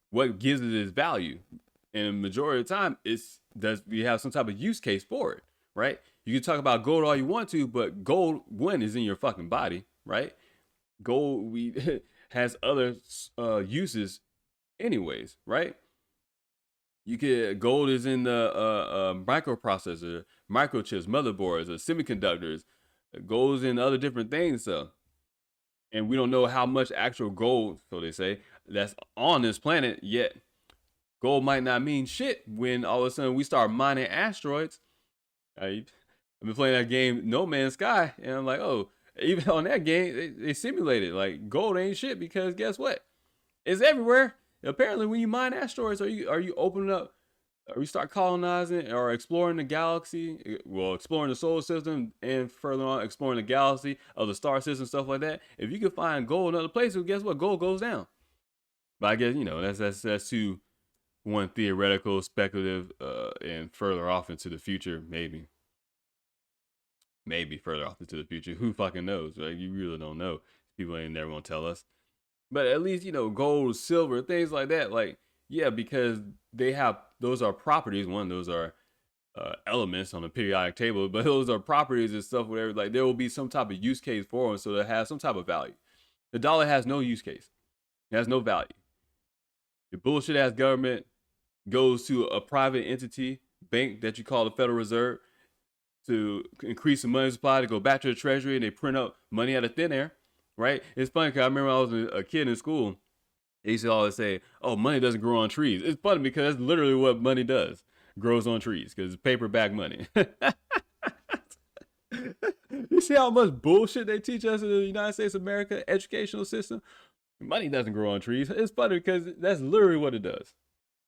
what gives it its value? And the majority of the time, does you have some type of use case for it, right? You can talk about gold all you want to, but gold, one, is in your fucking body, right? Gold has other uses anyways, right? Gold is in the microprocessor, microchips, motherboards, semiconductors. Gold is in other different things, so. And we don't know how much actual gold, so they say, that's on this planet yet. Gold might not mean shit when all of a sudden we start mining asteroids. I've been playing that game No Man's Sky, and I'm like, oh, even on that game, they simulated like gold ain't shit because guess what? It's everywhere. Apparently, when you mine asteroids, are you opening up? Or you start colonizing or exploring the galaxy, well, exploring the solar system, and further on, exploring the galaxy of the star system, stuff like that. If you can find gold in other places, guess what? Gold goes down. But I guess, that's too one theoretical, speculative, and further off into the future, maybe further off into the future. Who fucking knows? Right? You really don't know. People ain't never gonna tell us. But at least, gold, silver, things like that. Like, yeah, because those are properties. One, those are elements on the periodic table, but those are properties and stuff, whatever. Like, there will be some type of use case for them, so they have some type of value. The dollar has no use case. It has no value. Your bullshit ass government goes to a private entity, bank that you call the Federal Reserve, to increase the money supply to go back to the Treasury, and they print up money out of thin air, right? It's funny because I remember I was a kid in school. They used to always say, "Oh, money doesn't grow on trees." It's funny because that's literally what money does. Grows on trees because it's paperback money. You see how much bullshit they teach us in the United States of America educational system? Money doesn't grow on trees. It's funny because that's literally what it does,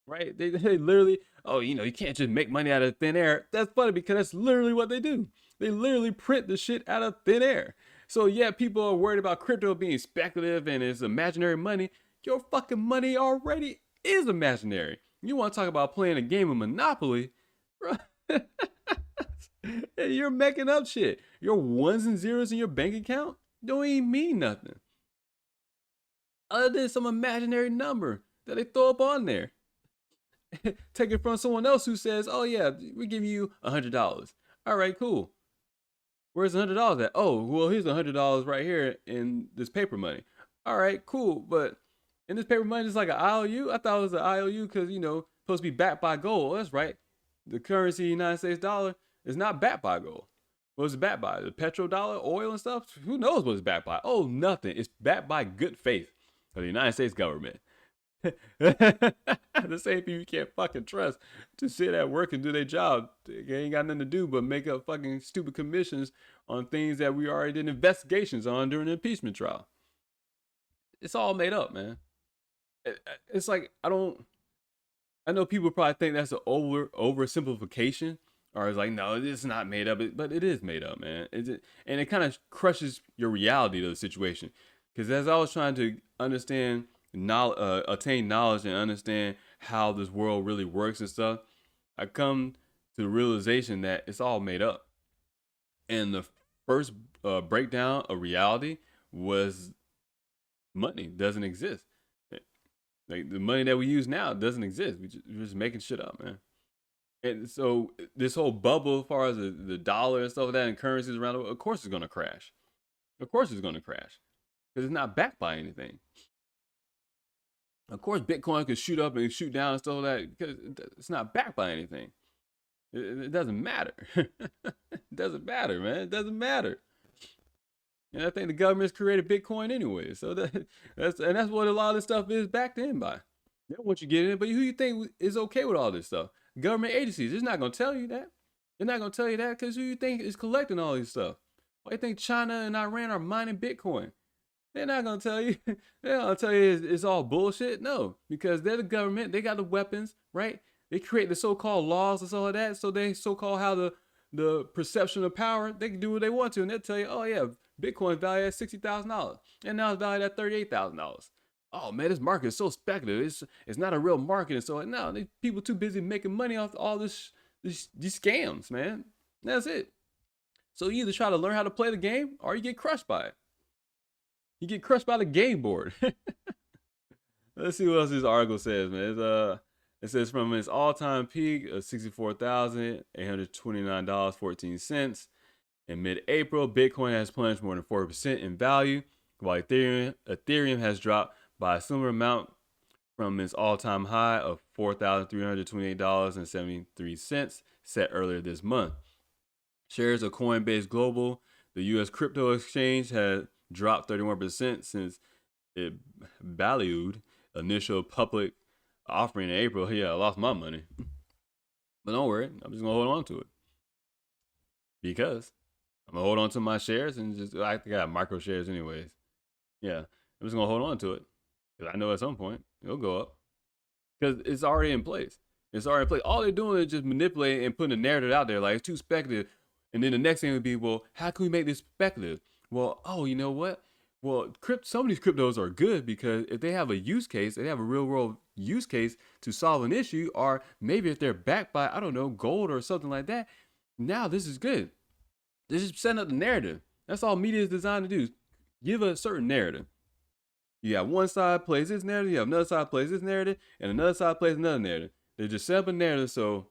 right? They literally, oh, you can't just make money out of thin air. That's funny because that's literally what they do. They literally print the shit out of thin air. So yeah, people are worried about crypto being speculative and it's imaginary money. Your fucking money already is imaginary. You want to talk about playing a game of Monopoly? Bro. You're making up shit. Your ones and zeros in your bank account don't even mean nothing other than some imaginary number that they throw up on there. Take it from someone else who says, "Oh yeah, we give you $100." All right, cool. Where's $100 at? Oh, well, here's $100 right here in this paper money. All right, cool. But in this paper money, it's like an IOU. I thought it was an IOU because supposed to be backed by gold. Well, that's right. The currency, United States dollar, is not backed by gold. What's it backed by? The petrodollar, oil and stuff? Who knows what it's backed by? Oh, nothing. It's backed by good faith of the United States government. The same people you can't fucking trust to sit at work and do their job. They ain't got nothing to do but make up fucking stupid commissions on things that we already did investigations on during the impeachment trial. It's all made up, man. It's like I know people probably think that's an oversimplification, or it's like, no, it's not made up, but it is made up, man. And it kind of crushes your reality of the situation, because as I was trying to understand, attain knowledge and understand how this world really works and stuff, I come to the realization that it's all made up. And the first breakdown of reality was money doesn't exist. Like the money that we use now doesn't exist. We're just making shit up, man. And so this whole bubble, as far as the dollar and stuff like that, and currencies around the world, of course it's gonna crash. Of course it's gonna crash because it's not backed by anything. Of course, Bitcoin could shoot up and shoot down and stuff like that because it's not backed by anything. It doesn't matter. It doesn't matter, man. It doesn't matter. And I think the government's created Bitcoin anyway. So that's what a lot of this stuff is backed in by. They don't want you to get in it, but who you think is okay with all this stuff? Government agencies. It's not gonna tell you that. They're not gonna tell you that because who you think is collecting all this stuff? Why do you think China and Iran are mining Bitcoin? They're not gonna tell you. They're not gonna tell you it's all bullshit. No, because they're the government. They got the weapons, right? They create the so-called laws and all of that. So they so-called how the perception of power. They can do what they want to, and they'll tell you, oh yeah, Bitcoin valued at $60,000, and now it's valued at $38,000. Oh man, this market is so speculative. It's not a real market, and so no, people too busy making money off all these scams, man. That's it. So you either try to learn how to play the game, or you get crushed by it. You get crushed by the game board. Let's see what else this article says, man. It says from its all-time peak of $64,829.14 in mid-April, Bitcoin has plunged more than 40% in value, while Ethereum has dropped by a similar amount from its all-time high of $4,328.73 set earlier this month. Shares of Coinbase Global, the U.S. crypto exchange, had dropped 31% since it valued initial public offering in April. Yeah, I lost my money. But don't worry, I'm just going to hold on to it. Because I'm going to hold on to my shares and I think I have micro shares anyways. Yeah, I'm just going to hold on to it. Because I know at some point it'll go up. Because it's already in place. It's already in place. All they're doing is just manipulating and putting a narrative out there like it's too speculative. And then the next thing would be, well, how can we make this speculative? Well, oh, you know what? Well, some of these cryptos are good because if they have a use case, they have a real world use case to solve an issue, or maybe if they're backed by, I don't know, gold or something like that, now this is good. They're just setting up the narrative. That's all media is designed to do. Give a certain narrative. You have one side plays this narrative, you have another side plays this narrative, and another side plays another narrative. They just set up a narrative so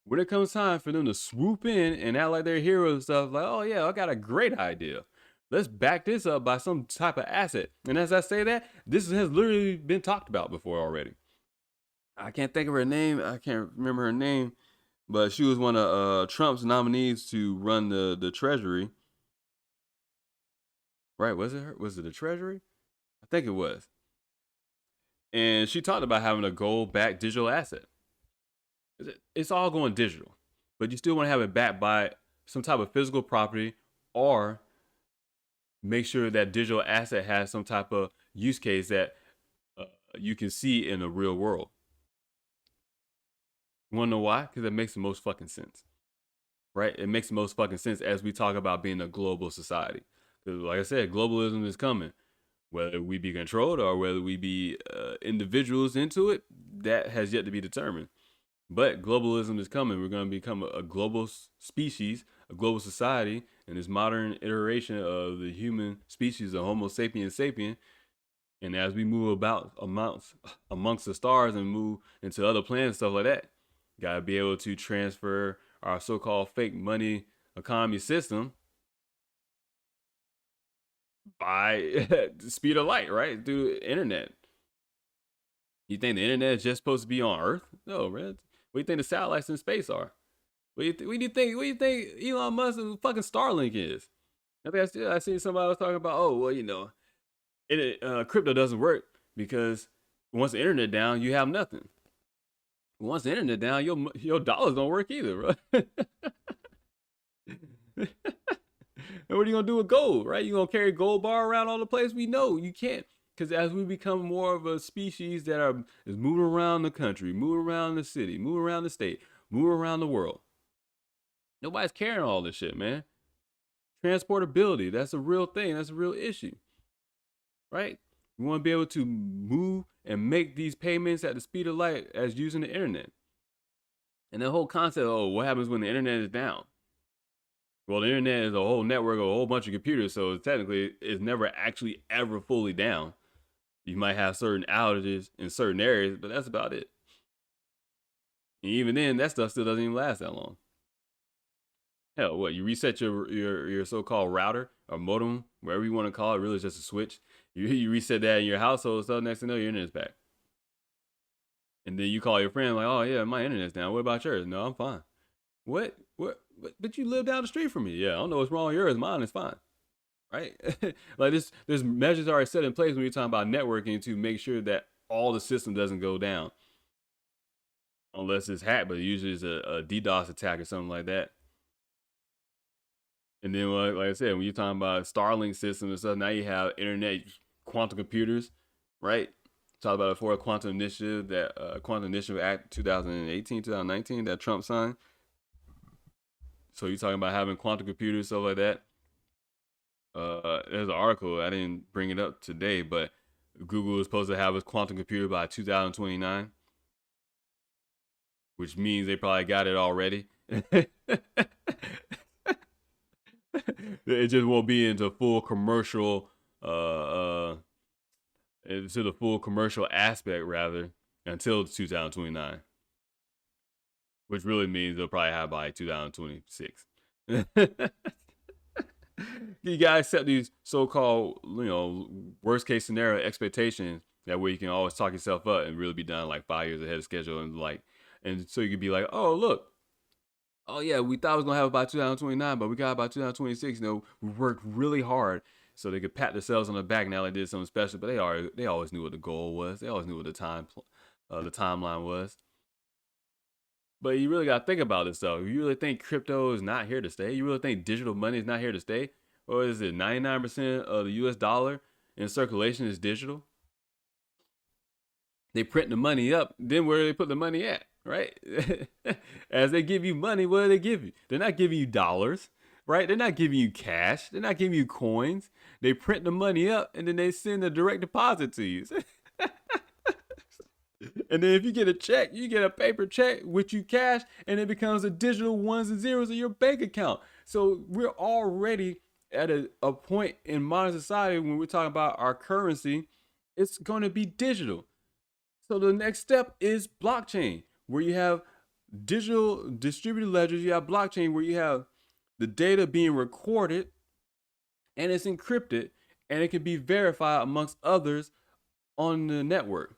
when it comes time for them to swoop in and act like they're heroes and stuff, like, oh yeah, I got a great idea. Let's back this up by some type of asset. And as I say that, this has literally been talked about before already. I can't think of her name. I can't remember her name, but she was one of Trump's nominees to run the Treasury. Right? Was it her? Was it the Treasury? I think it was. And she talked about having a gold-backed digital asset. It's all going digital, but you still want to have it backed by some type of physical property, or make sure that digital asset has some type of use case that uh, you can see in the real world. You want to know why? Because it makes the most fucking sense, right? It makes the most fucking sense as we talk about being a global society. Because, like I said, globalism is coming. Whether we be controlled or whether we be individuals into it, that has yet to be determined. But globalism is coming. We're going to become a global species, a global society, and this modern iteration of the human species, the Homo sapiens sapien. And as we move about amongst the stars and move into other planets, stuff like that, gotta be able to transfer our so-called fake money economy system by the speed of light, right? Through the internet. You think the internet is just supposed to be on Earth? No, man. What do you think the satellites in space are? What do you think? What do you think Elon Musk and fucking Starlink is? I think I seen somebody was talking about. Oh well, crypto doesn't work because once the internet down, you have nothing. Once the internet down, your dollars don't work either, bro. And what are you gonna do with gold, right? You gonna carry gold bar around all the place? We know you can't, because as we become more of a species that is moving around the country, moving around the city, moving around the state, moving around the world, nobody's carrying all this shit, man. Transportability, that's a real thing. That's a real issue, right? We want to be able to move and make these payments at the speed of light as using the internet. And the whole concept, oh, what happens when the internet is down? Well, the internet is a whole network of a whole bunch of computers, so technically it's never actually ever fully down. You might have certain outages in certain areas, but that's about it. And even then, that stuff still doesn't even last that long. Hell, what, you reset your so-called router or modem, whatever you want to call it, really it's just a switch. You reset that in your household, so next thing you know, your internet's back. And then you call your friend like, oh yeah, my internet's down. What about yours? No, I'm fine. What? But you live down the street from me. Yeah, I don't know what's wrong with yours. Mine is fine. Right? Like there's measures already set in place when you're talking about networking to make sure that all the system doesn't go down. Unless it's hacked, but usually it's a DDoS attack or something like that. And then, like I said, when you're talking about Starlink systems and stuff, now you have internet quantum computers, right? Talked about it for a Quantum Initiative, that Quantum Initiative Act 2018, 2019 that Trump signed. So you're talking about having quantum computers, stuff like that. There's an article, I didn't bring it up today, but Google is supposed to have a quantum computer by 2029, which means they probably got it already. It just won't be into full commercial to the full commercial aspect rather until 2029, which really means they'll probably have by 2026. You gotta accept these so-called, worst case scenario expectations. That way you can always talk yourself up and really be done like 5 years ahead of schedule, and so you could be like, oh look, oh yeah, we thought we was gonna have it by 2029, but we got it by 2026. We worked really hard, so they could pat themselves on the back now they did something special. But they always knew what the goal was. They always knew what the timeline was. But you really gotta think about this though. You really think crypto is not here to stay? You really think digital money is not here to stay? Or is it 99% of the US dollar in circulation is digital? They print the money up, then where do they put the money at? Right? As they give you money, what do they give you? They're not giving you dollars, right? They're not giving you cash. They're not giving you coins. They print the money up and then they send a direct deposit to you. And then if you get a check, you get a paper check which you cash, and it becomes a digital ones and zeros in your bank account. So we're already at a point in modern society when we're talking about our currency, it's going to be digital. So the next step is blockchain, where you have digital distributed ledgers. You have blockchain where you have the data being recorded and it's encrypted and it can be verified amongst others on the network.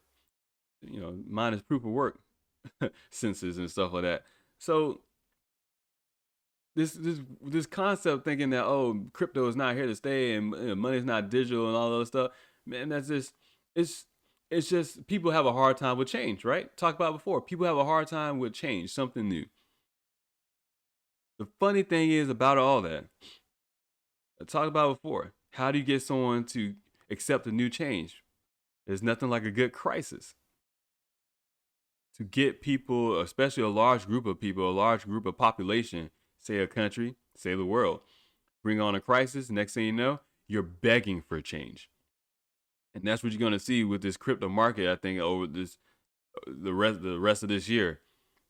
mine is proof of work census and stuff like that. So this concept thinking that, oh, crypto is not here to stay and money's not digital and all those stuff, man, that's just it's it's just people have a hard time with change, right? Talk about it before. People have a hard time with change, something new. The funny thing is about all that, I talked about it before. How do you get someone to accept a new change? There's nothing like a good crisis to get people, especially a large group of people, a large group of population, say a country, say the world, bring on a crisis. Next thing you know, you're begging for change. And that's what you're going to see with this crypto market. I think over the rest of this year,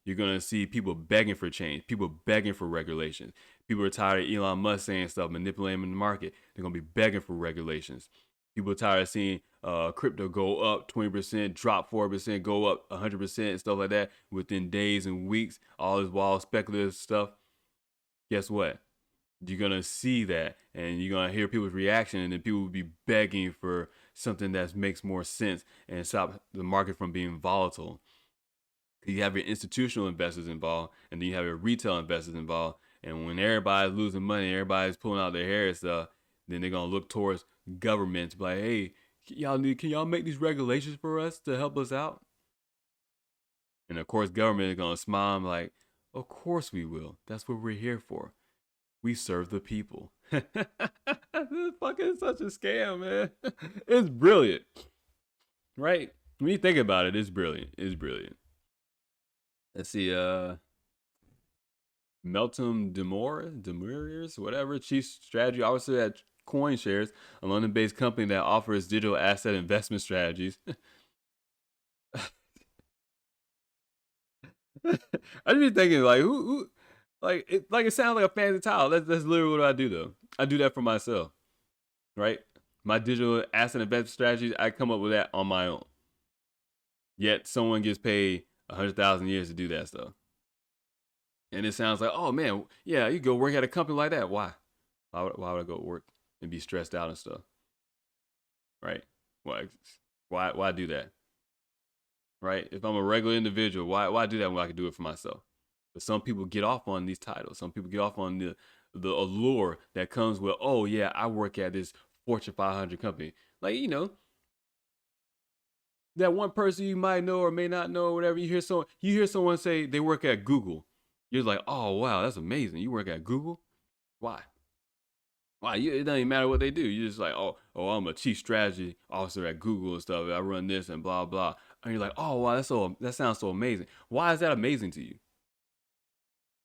you're going to see people begging for change, people begging for regulations. People are tired of Elon Musk saying stuff, manipulating the market. They're going to be begging for regulations. People are tired of seeing crypto go up 20%, drop 4%, go up 100%, and stuff like that within days and weeks. All this wild speculative stuff. Guess what? You're going to see that, and you're going to hear people's reaction, and then people will be begging for something that makes more sense and stop the market from being volatile. You have your institutional investors involved, and then you have your retail investors involved. And when everybody's losing money, everybody's pulling out their hair and stuff, then they're gonna look towards government to be like, hey, can y'all make these regulations for us to help us out? And of course, government is gonna smile and be like, of course we will. That's what we're here for. We serve the people. This is fucking such a scam, man. It's brilliant, right? When you think about it, it's brilliant. It's brilliant. Let's see. Melton Demuriers, whatever, chief strategy officer at CoinShares, a London-based company that offers digital asset investment strategies. I just be thinking like, who it sounds like a fancy title. That's literally what I do though. I do that for myself, right? My digital asset investment strategies, I come up with that on my own. Yet someone gets paid 100,000 years to do that stuff. And it sounds like, oh man, yeah, you go work at a company like that. Why? Why would I go work and be stressed out and stuff? Right? Why do that? Right? If I'm a regular individual, why do that when I can do it for myself? But some people get off on these titles. Some people get off on the allure that comes with, oh yeah, I work at this Fortune 500 company. Like, that one person you might know or may not know or whatever, you hear someone say they work at Google. You're like, oh wow, that's amazing. You work at Google? Why? Why? It doesn't even matter what they do. You're just like, oh, I'm a chief strategy officer at Google and stuff. I run this and blah blah. And you're like, oh wow, that sounds so amazing. Why is that amazing to you?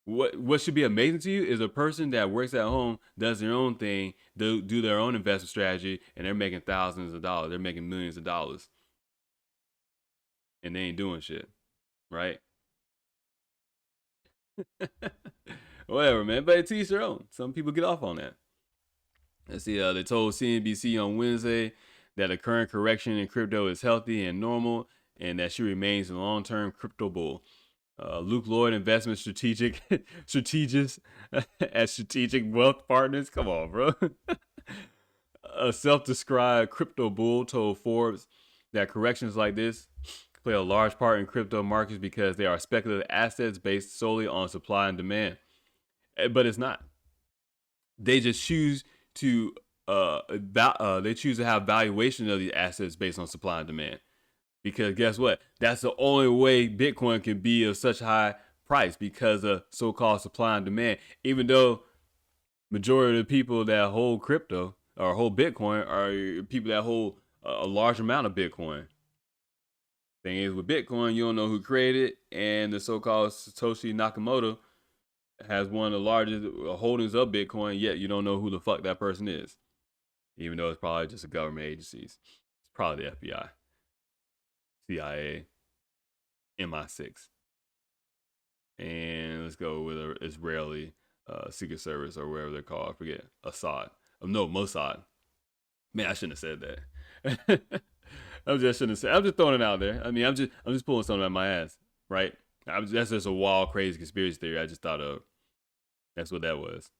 What should be amazing to you is a person that works at home, does their own thing, do their own investment strategy, and they're making thousands of dollars. They're making millions of dollars, and they ain't doing shit, right? Whatever, man. But to each their own. Some people get off on that. Let's see. They told CNBC on Wednesday that the current correction in crypto is healthy and normal, and that she remains a long-term crypto bull. Luke Lloyd, investment strategist at Strategic Wealth Partners. Come on, bro. A self-described crypto bull told Forbes that corrections like this play a large part in crypto markets because they are speculative assets based solely on supply and demand. But it's not. They just choose to they choose to have valuation of these assets based on supply and demand. Because guess what? That's the only way Bitcoin can be of such high price because of so-called supply and demand. Even though majority of the people that hold crypto or hold Bitcoin are people that hold a large amount of Bitcoin. Thing is, with Bitcoin, you don't know who created it, and the so-called Satoshi Nakamoto has one of the largest holdings of Bitcoin, yet you don't know who the fuck that person is. Even though it's probably just a government agencies. It's probably the FBI, CIA, MI6. And let's go with an Israeli Secret Service or wherever they're called. I forget. Assad. No, Mossad. Man, I shouldn't have said that. I'm just throwing it out there. I mean, I'm just pulling something out of my ass, right? That's just a wild, crazy conspiracy theory I just thought of. That's what that was.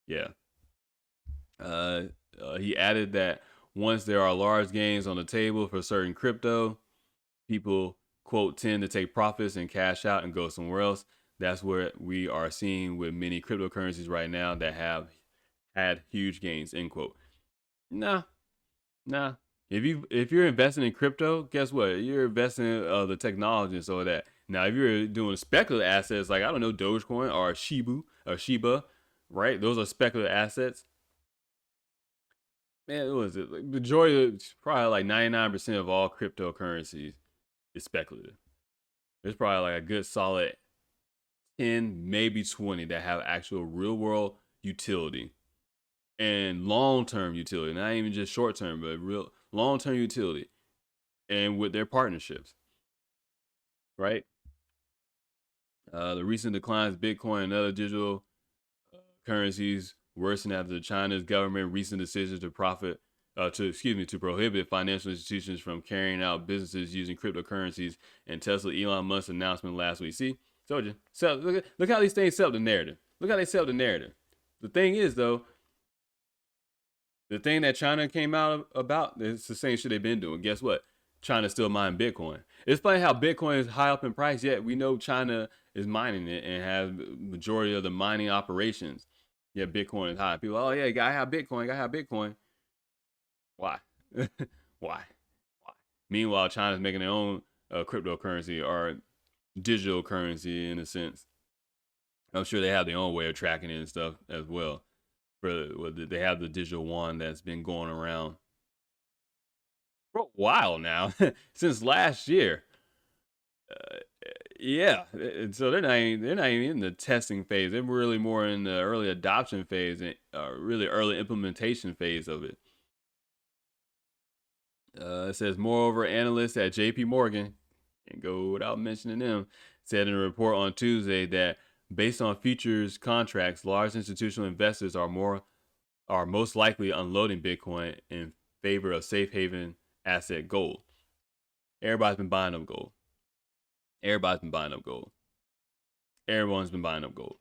Yeah. He added that once there are large gains on the table for certain crypto, people, quote, tend to take profits and cash out and go somewhere else. That's what we are seeing with many cryptocurrencies right now that have had huge gains, end quote. Nah, nah. If you're investing in crypto, guess what? You're investing in the technology and so of that. Now, if you're doing speculative assets like, I don't know, Dogecoin or Shiba, right? Those are speculative assets. Man, what was it? Like, majority, probably like 99% of all cryptocurrencies is speculative. There's probably like a good solid 10, maybe 20 that have actual real world utility and long term utility, not even just short term, but real long term utility, and with their partnerships, right? The recent declines of Bitcoin and other digital currencies worsened after China's government recent decisions to prohibit financial institutions from carrying out businesses using cryptocurrencies, and Tesla Elon Musk's announcement last week. See, told you. So look how these things sell the narrative. Look how they sell the narrative. The thing is, though, the thing that China came out about, it's the same shit they've been doing. Guess what? China's still mining Bitcoin. It's funny how Bitcoin is high up in price, yet we know China is mining it and has majority of the mining operations. Yet Bitcoin is high. People, oh yeah, gotta have Bitcoin, gotta have Bitcoin. Why? Why? Why? Meanwhile, China's making their own cryptocurrency or digital currency in a sense. I'm sure they have their own way of tracking it and stuff as well. They have the digital one that's been going around for a while now, since last year. Uh, yeah, so they're not even in the testing phase. They're really more in the early adoption phase and really early implementation phase of it. It says, moreover, analysts at J.P. Morgan, and go without mentioning them, said in a report on Tuesday that based on futures contracts, large institutional investors are most likely unloading Bitcoin in favor of safe haven asset gold. Everybody's been buying up gold. Everybody's been buying up gold. Everyone's been buying up gold.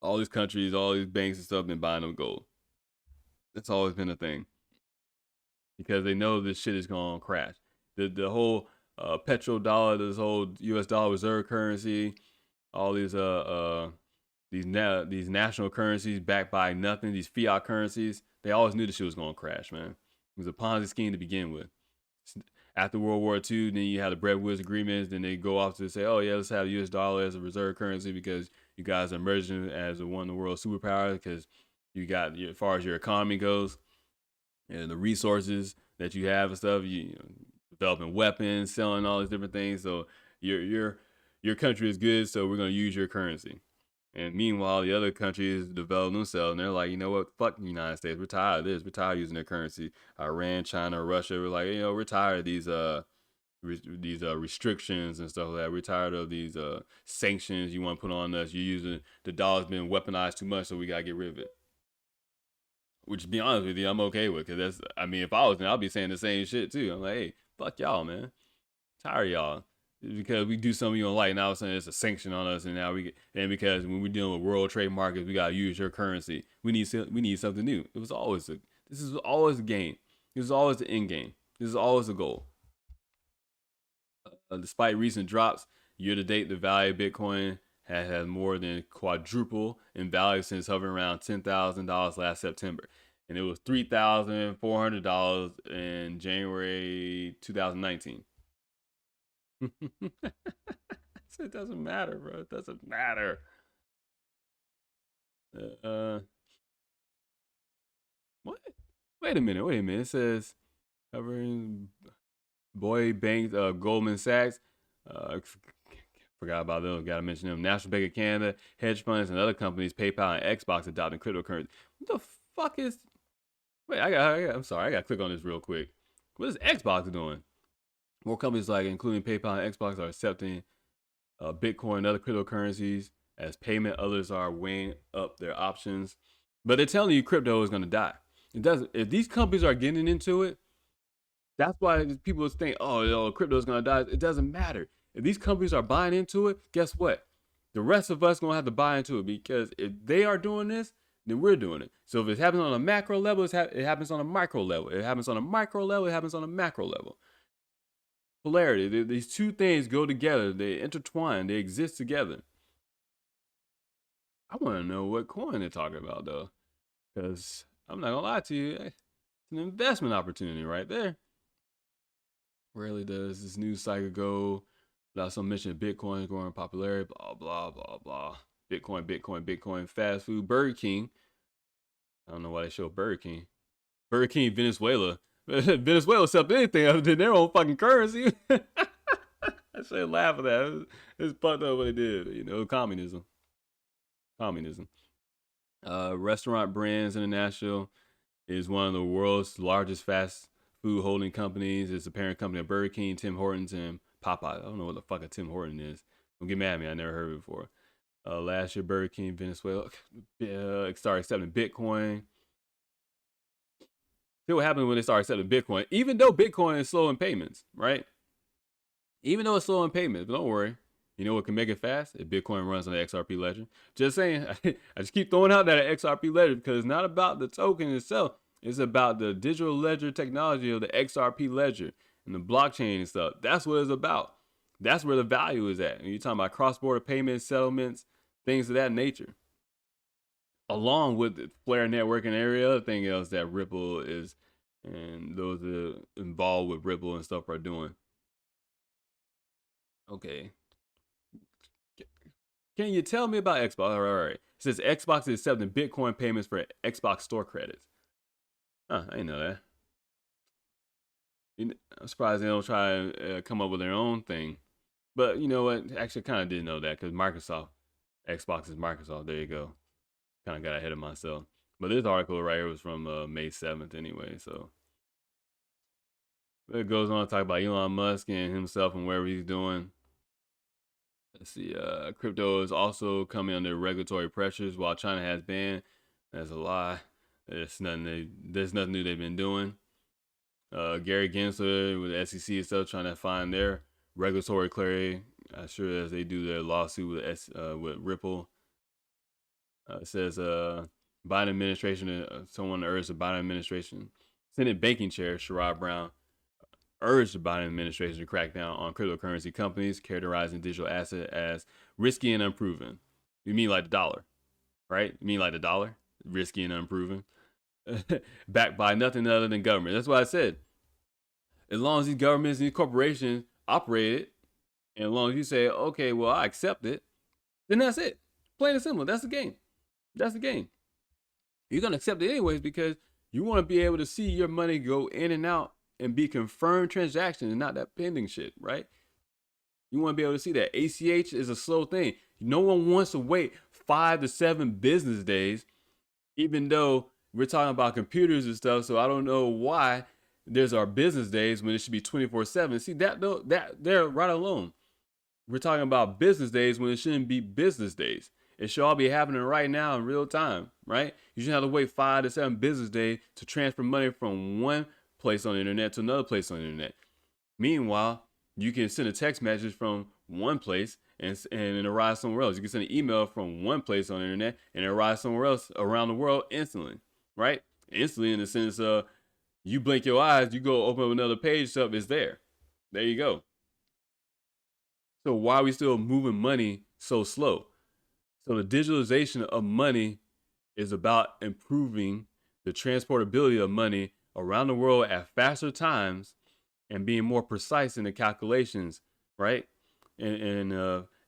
All these countries, all these banks and stuff have been buying up gold. That's always been a thing because they know this shit is gonna crash. The whole petrodollar, this whole U.S. dollar reserve currency, all these national currencies backed by nothing, these fiat currencies, they always knew the shit was gonna crash, man. It was a Ponzi scheme to begin with. After World War II, then you had the Bretton Woods agreements. Then they go off to say, oh yeah, let's have the U.S. dollar as a reserve currency because you guys are emerging as one of the world superpowers because you got, as far as your economy goes and the resources that you have and stuff, developing weapons, selling all these different things. So your country is good, so we're gonna use your currency. And meanwhile, the other countries develop themselves, and they're like, you know what? Fuck the United States. We're tired of this. We're tired of using their currency. Iran, China, Russia. We're like, we're tired of these restrictions and stuff like that. We're tired of these sanctions you want to put on us. You're using the dollar's been weaponized too much, so we gotta get rid of it. Which, to be honest with you, I'm okay with, cause if I was there, I'd be saying the same shit too. I'm like, hey, fuck y'all, man. Tired of y'all. Because we do something you don't like, now all of a sudden it's a sanction on us, and because when we're dealing with world trade markets, we gotta use your currency. We need something new. This is always a game. This is always the end game. This is always the goal. Despite recent drops, year to date, the value of Bitcoin has more than quadruple in value since hovering around $10,000 last September, and it was $3,400 in January 2019. It doesn't matter, bro. It doesn't matter. Uh, what? Wait a minute. It says covering Boy Banks, Goldman Sachs. Forgot about those. Got to mention them. National Bank of Canada, hedge funds, and other companies, PayPal and Xbox adopting cryptocurrency. What the fuck is? Wait, I'm sorry. I got to click on this real quick. What is Xbox doing? More companies including PayPal and Xbox are accepting Bitcoin and other cryptocurrencies as payment. Others are weighing up their options, but they're telling you crypto is going to die. It doesn't. If these companies are getting into it, that's why people think, oh, crypto is going to die. It doesn't matter. If these companies are buying into it, guess what? The rest of us going to have to buy into it, because if they are doing this, then we're doing it. So if it happens on a macro level, it happens on a micro level. It happens on a micro level. It happens on a macro level. Polarity. These two things go together. They intertwine. They exist together. I want to know what coin they're talking about though, because I'm not gonna lie to you, it's an investment opportunity right there. Rarely does this news cycle go without some mention of Bitcoin growing in popularity. Blah blah blah blah. Bitcoin, Bitcoin, Bitcoin. Fast food. Burger King. I don't know why they show Burger King. Burger King, Venezuela. Venezuela accept anything other than their own fucking currency. I should laugh at that. It's fucked up what they did. You know, communism. Communism. Restaurant Brands International is one of the world's largest fast food holding companies. It's the parent company of Burger King, Tim Hortons, and Popeye. I don't know what the fuck a Tim Horton is. Don't get mad at me. I never heard it before. Last year, Burger King, Venezuela started accepting Bitcoin. See what happens when they start accepting Bitcoin. Even though Bitcoin is slow in payments, right? Even though it's slow in payments, but don't worry. You know what can make it fast? If Bitcoin runs on the XRP ledger. Just saying. I just keep throwing out that XRP ledger because it's not about the token itself. It's about the digital ledger technology of the XRP ledger and the blockchain and stuff. That's what it's about. That's where the value is at. And you're talking about cross-border payments, settlements, things of that nature. Along with the Flare network and every other thing else that Ripple is and those that are involved with Ripple and stuff are doing. Okay. Can you tell me about Xbox? All right. It says Xbox is accepting Bitcoin payments for Xbox store credits. Huh, I didn't know that. I'm surprised they don't try and come up with their own thing. But you know what? Actually, I kind of did know that because Microsoft, Xbox is Microsoft. There you go. Kind of got ahead of myself. But this article right here was from May 7th anyway. So it goes on to talk about Elon Musk and himself and whatever he's doing. Let's see. Crypto is also coming under regulatory pressures while China has banned. That's a lie. There's nothing new they've been doing. Gary Gensler with the SEC and stuff trying to find their regulatory clarity. Sure as they do their lawsuit with Ripple. It says Biden administration. Someone urged the Biden administration. Senate banking chair Sherrod Brown urged the Biden administration to crack down on cryptocurrency companies characterizing digital asset as risky and unproven. You mean like the dollar, right? You mean like the dollar? Risky and unproven. Backed by nothing other than government. That's why I said, as long as these governments and these corporations operate it, and as long as you say, okay, well, I accept it, then that's it. Plain and simple. That's the game. That's the game. You're going to accept it anyways because you want to be able to see your money go in and out and be confirmed transactions and not that pending shit, right? You want to be able to see that. ACH is a slow thing. No one wants to wait 5 to 7 business days, even though we're talking about computers and stuff. So I don't know why there's our business days when it should be 24/7. See that though, that they're right alone. We're talking about business days when it shouldn't be business days. It should all be happening right now in real time, right? You shouldn't have to wait 5 to 7 business days to transfer money from one place on the internet to another place on the internet. Meanwhile, you can send a text message from one place and it arrives somewhere else. You can send an email from one place on the internet and it arrives somewhere else around the world instantly, right? Instantly in the sense of you blink your eyes, you go open up another page, stuff is there. There you go. So why are we still moving money so slow? So the digitalization of money is about improving the transportability of money around the world at faster times and being more precise in the calculations, right? And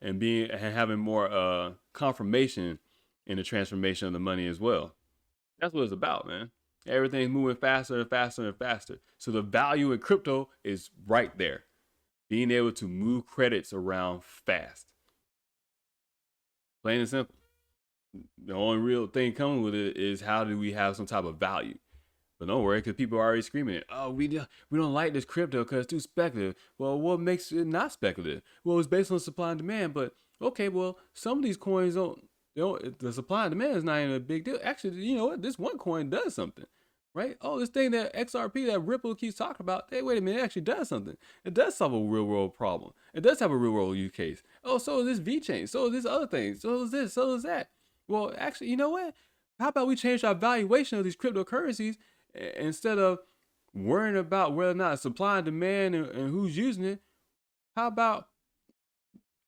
having more confirmation in the transformation of the money as well. That's what it's about, man. Everything's moving faster and faster and faster. So the value in crypto is right there. Being able to move credits around fast. Plain and simple. The only real thing coming with it is how do we have some type of value? But don't worry, because people are already screaming it. Oh, we don't like this crypto because it's too speculative. Well, what makes it not speculative? Well, it's based on supply and demand. But okay, well, some of these coins don't. The supply and demand is not even a big deal. Actually, you know what? This one coin does something, right? Oh, this thing that XRP, that Ripple keeps talking about. Hey, wait a minute, it actually does something. It does solve a real world problem. It does have a real world use case. Oh, so is this VeChain. So is this other thing. So is this. So is that. Well, actually, you know what? How about we change our valuation of these cryptocurrencies instead of worrying about whether or not supply and demand and who's using it, how about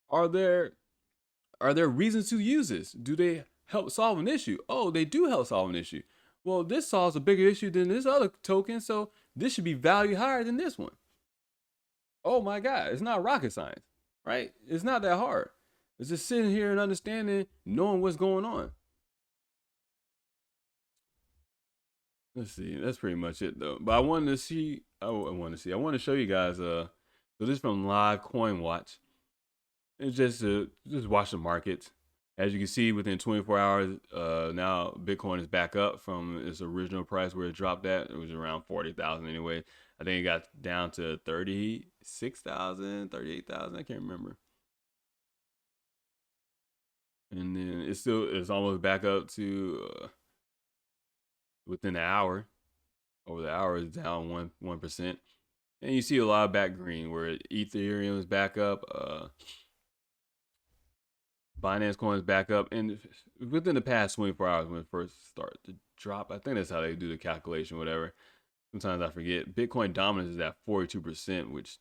are there reasons to use this? Do they help solve an issue? Oh, they do help solve an issue. Well, this solves a bigger issue than this other token, so this should be valued higher than this one. Oh my God, it's not rocket science, right? It's not that hard. It's just sitting here and understanding, knowing what's going on. Let's see. That's pretty much it though. But I wanted to see. I want to show you guys. So this is from Live Coin Watch. It's just watch the markets. As you can see, within 24 hours, now Bitcoin is back up from its original price where it dropped at. It was around 40,000 anyway. I think it got down to 36,000, 38,000. I can't remember. And then it's almost back up to within the hour. Over the hour is down 1%. And you see a lot of back green where Ethereum is back up. Binance Coin is back up, and within the past 24 hours when it first started to drop, I think that's how they do the calculation, whatever. Sometimes I forget. Bitcoin dominance is at 42%,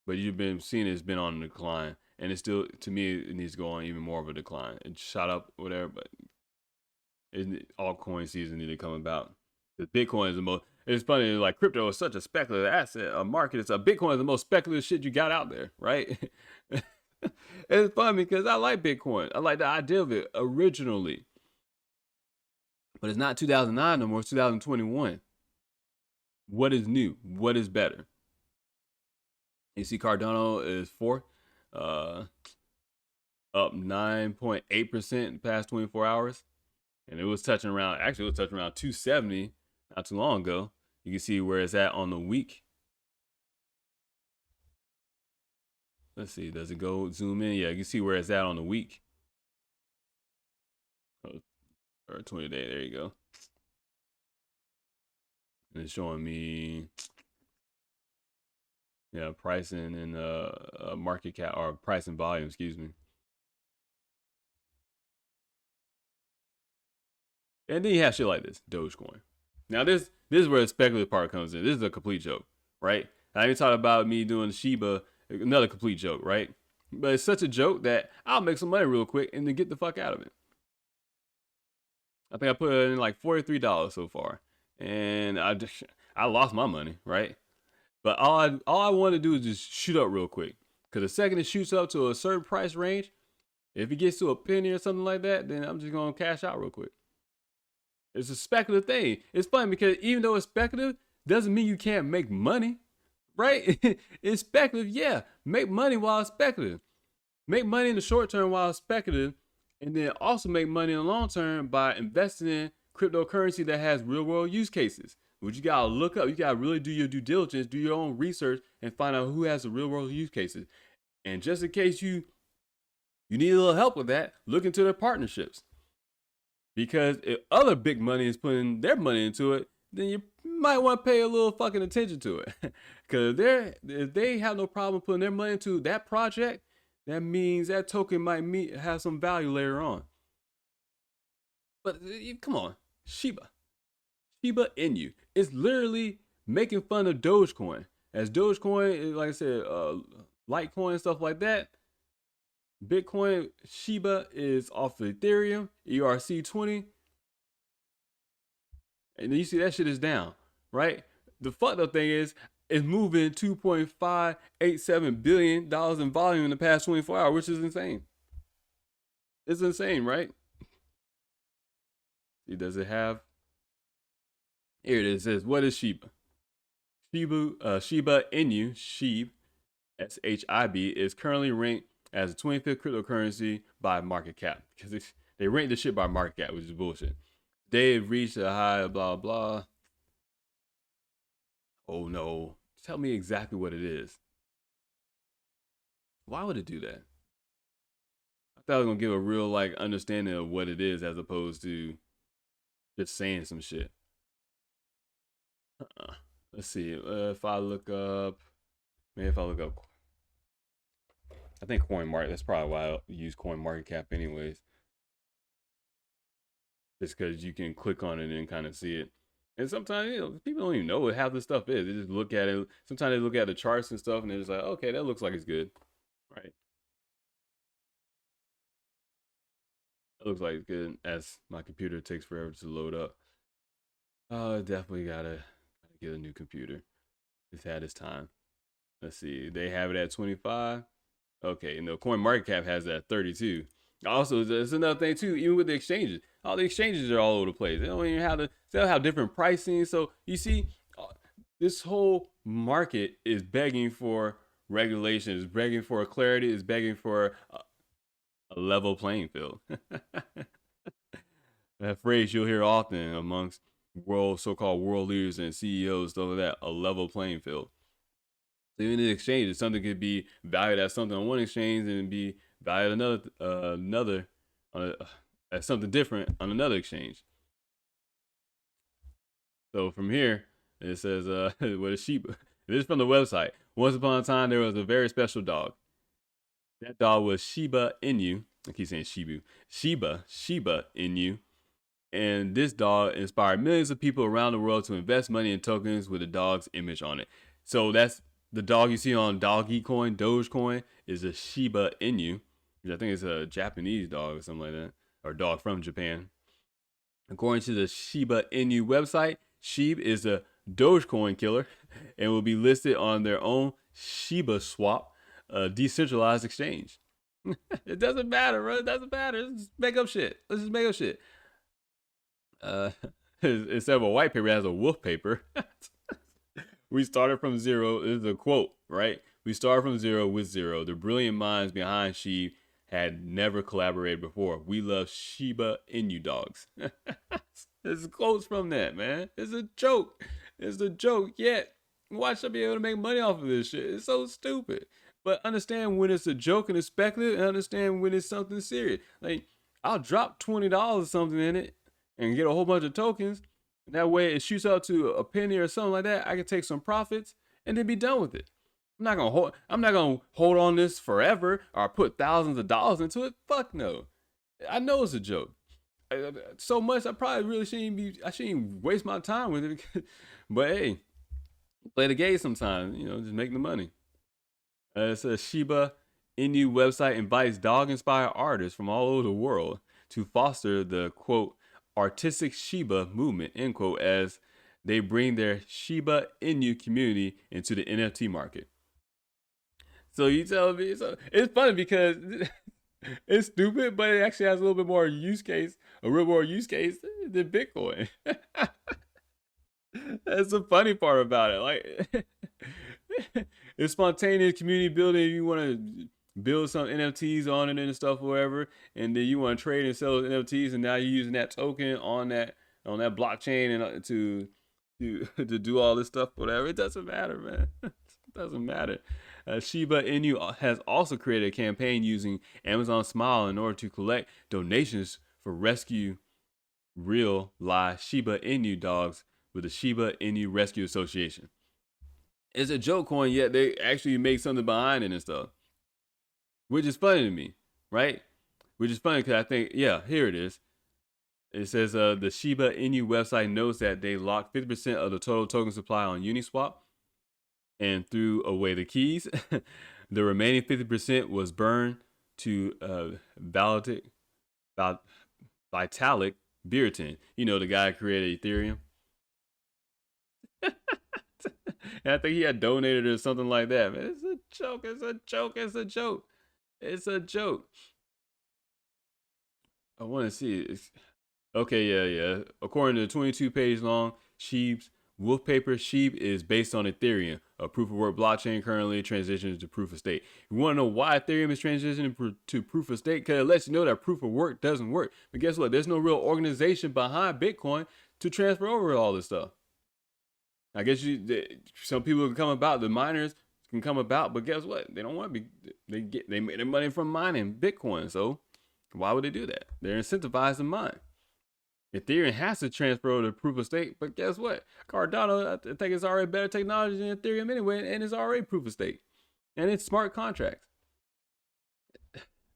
but you've been seeing it's been on a decline, and it's still, to me, it needs to go on even more of a decline. It shot up, whatever, but altcoin season need to come about. Because Bitcoin is the most. It's funny, like crypto is such a speculative asset, a market. Bitcoin is the most speculative shit you got out there, right? It's funny because I like Bitcoin. I like the idea of it originally. But it's not 2009 no more, it's 2021. What is new? What is better? You see Cardano is 4, up 9.8% in the past 24 hours. And it was touching around 270 not too long ago. You can see where it's at on the week. Let's see, does it go zoom in? Yeah, you can see where it's at on the week. Or 20-day, there you go. And it's showing me, yeah, pricing and market cap, or price and volume, excuse me. And then you have shit like this, Dogecoin. Now this is where the speculative part comes in. This is a complete joke, right? I even talked about me doing Shiba, another complete joke, right? But it's such a joke that I'll make some money real quick and then get the fuck out of it. I think I put in like $43 so far, and I lost my money, right? But all I want to do is just shoot up real quick, because the second it shoots up to a certain price range, if it gets to a penny or something like that, then I'm just gonna cash out real quick. It's a speculative thing. It's funny because even though it's speculative, doesn't mean you can't make money, right? It's speculative, yeah. Make money while it's speculative. Make money in the short term while it's speculative, and then also make money in the long term by investing in cryptocurrency that has real world use cases. Which you gotta look up. You gotta really do your due diligence, do your own research, and find out who has the real world use cases. And just in case you need a little help with that, look into their partnerships. Because if other big money is putting their money into it, then you might want to pay a little fucking attention to it. Because if they have no problem putting their money into that project, that means that token might have some value later on. But come on, Shiba Inu. It's literally making fun of Dogecoin. As Dogecoin, like I said, Litecoin and stuff like that. Bitcoin, Shiba is off of Ethereum, ERC20. And then you see that shit is down, right? The fucked up thing is, it's moving $2.587 billion in volume in the past 24 hours, which is insane. It's insane, right? See, does it have? Here it is. It says, what is Shiba? Shiba Inu, SHIB, SHIB, is currently ranked as the 25th cryptocurrency by market cap, because they rank the shit by market cap, which is bullshit. They've reached a high, blah blah. Oh no! Tell me exactly what it is. Why would it do that? I thought I was gonna give a real like understanding of what it is, as opposed to just saying some shit. Let's see. If I look up, I think CoinMarket. That's probably why I use CoinMarketCap anyways. Just because you can click on it and kind of see it. And sometimes, people don't even know what half this stuff is. They just look at it. Sometimes they look at the charts and stuff, and they're just like, okay, that looks like it's good, right? It looks like it's good. As my computer takes forever to load up. Definitely gotta get a new computer. It's had its time. Let's see. They have it at 25. Okay, and the coin market cap has that 32. Also, there's another thing too. Even with the exchanges, all the exchanges are all over the place. They don't even have they don't have different pricing. So you see, this whole market is begging for regulation, is begging for clarity, is begging for a level playing field. That phrase you'll hear often amongst so-called world leaders and CEOs, stuff like that. A level playing field. So even in exchanges, something could be valued as something on one exchange and be valued another as something different on another exchange. So from here, it says, what a sheep. This is from the website. Once upon a time, there was a very special dog. That dog was Shiba Inu. I keep saying Shibu. Shiba Inu. And this dog inspired millions of people around the world to invest money in tokens with the dog's image on it. So that's the dog you see on Dogecoin is a Shiba Inu, which I think is a Japanese dog or something like that, or dog from Japan. According to the Shiba Inu website, Sheep is a Dogecoin killer and will be listed on their own Shiba Swap, a decentralized exchange. It doesn't matter, bro. It doesn't matter. Let's just make up shit. Let's just make up shit. Uh, Instead of a white paper, it has a wolf paper. We started from zero. This is a quote, right? We started from zero with zero. The brilliant minds behind Sheep had never collaborated before. We love Shiba Inu dogs. There's quotes from that, man. It's a joke. It's a joke. Yet, why should I be able to make money off of this shit? It's so stupid. But understand when it's a joke and it's speculative, and understand when it's something serious. Like, I'll drop $20 or something in it and get a whole bunch of tokens. That way it shoots up to a penny or something like that. I can take some profits and then be done with it. I'm not gonna hold on this forever or put thousands of dollars into it. Fuck no. I know it's a joke. So much I probably really shouldn't waste my time with it. But hey, play the game sometimes, just make the money. It says Shiba Inu website invites dog-inspired artists from all over the world to foster the quote artistic Shiba movement end quote as they bring their Shiba Inu community into the NFT market. So you tell me, so it's funny because it's stupid, but it actually has a little bit more use case, a real more use case than Bitcoin. That's the funny part about it. Like, it's spontaneous community building. You want to build some NFTs on it and stuff, whatever, and then you want to trade and sell those NFTs, and now you're using that token on that blockchain and to do all this stuff, whatever. It doesn't matter, man. It doesn't matter. Shiba Inu has also created a campaign using Amazon Smile in order to collect donations for rescue real live Shiba Inu dogs with the Shiba Inu Rescue Association. It's a joke coin, yet they actually make something behind it and stuff, which is funny to me, right? Which is funny because I think, yeah, here it is. It says the Shiba Inu website notes that they locked 50% of the total token supply on Uniswap and threw away the keys. The remaining 50% was burned to Vitalik Buterin. The guy who created Ethereum. And I think he had donated or something like that. Man, it's a joke. It's a joke. It's a joke. It's a joke. I want to see it. Okay, yeah. According to the 22-page long Sheep's wolf paper, Sheep is based on Ethereum, a proof of work blockchain currently transitions to proof of stake. You want to know why Ethereum is transitioning to proof of stake? Because it lets you know that proof of work doesn't work. But guess what? There's no real organization behind Bitcoin to transfer over all this stuff. I guess some people can come about, the miners can come about, but guess what? They don't want to be. They make their money from mining Bitcoin, so why would they do that? They're incentivized to mine. Ethereum has to transfer over to proof of stake, but guess what? Cardano, I think it's already better technology than Ethereum anyway, and it's already proof of stake, and it's smart contracts.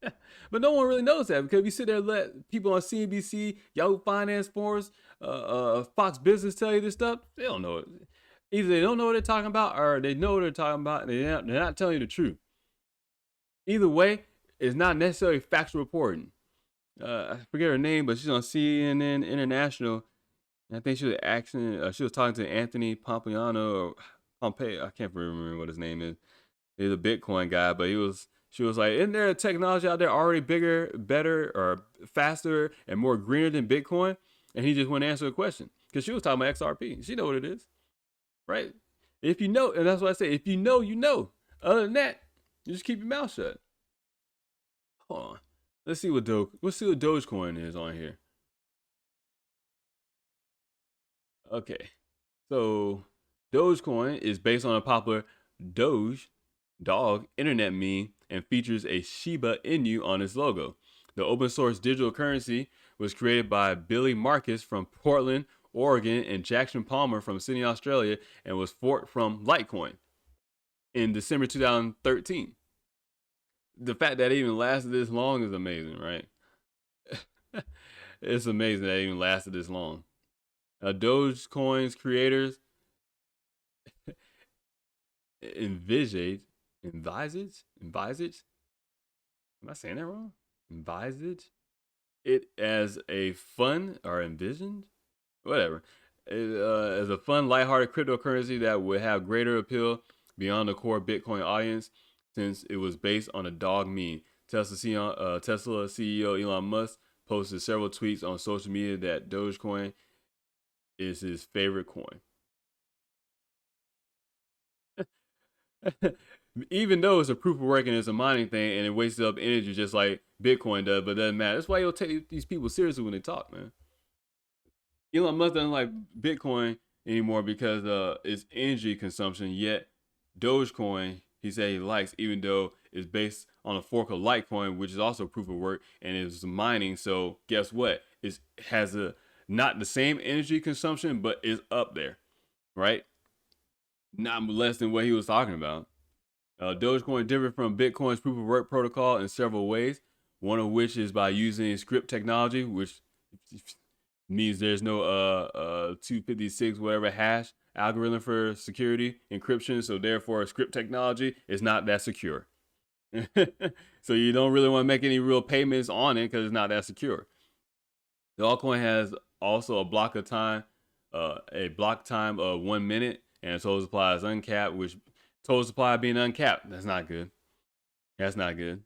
But no one really knows that because we sit there and let people on CNBC, Yahoo Finance Force, Fox Business tell you this stuff. They don't know it. Either they don't know what they're talking about or they know what they're talking about and they're not telling you the truth. Either way, it's not necessarily factual reporting. I forget her name, but she's on CNN International. And I think she was she was talking to Anthony Pompliano or Pompeo. I can't remember what his name is. He's a Bitcoin guy, but she was like, isn't there a technology out there already bigger, better, or faster and more greener than Bitcoin? And he just wouldn't answer the question because she was talking about XRP. She know what it is, right? If you know, and that's what I say, if you know, you know. Other than that, you just keep your mouth shut. Hold on. Let's see what Dogecoin is on here. Okay. So Dogecoin is based on a popular Doge dog internet meme and features a Shiba Inu on its logo. The open source digital currency was created by Billy Marcus from Portland, Oregon, and Jackson Palmer from Sydney, Australia, and was forked from Litecoin in December 2013. The fact that it even lasted this long is amazing, right? It's amazing that it even lasted this long. Dogecoin's creators envisage. Am I saying that wrong? Envisage it as a fun or envisioned, whatever, as a fun, lighthearted cryptocurrency that would have greater appeal beyond the core Bitcoin audience, since it was based on a dog meme. Tesla CEO Elon Musk posted several tweets on social media that Dogecoin is his favorite coin. Even though it's a proof of work and it's a mining thing and it wastes up energy just like Bitcoin does, but it doesn't matter. That's why you'll take these people seriously when they talk, man. Elon Musk doesn't like Bitcoin anymore because it's energy consumption. Yet Dogecoin, he said he likes, even though it's based on a fork of Litecoin, which is also proof of work and is mining. So guess what? It has a not the same energy consumption, but is up there, right? Not less than what he was talking about. Dogecoin differs from Bitcoin's proof of work protocol in several ways. One of which is by using script technology, which means there's no 256 whatever hash algorithm for security encryption. So therefore, script technology is not that secure. So you don't really want to make any real payments on it because it's not that secure. The altcoin has also a block time of 1 minute, and a total supply is uncapped, which total supply being uncapped, that's not good. That's not good.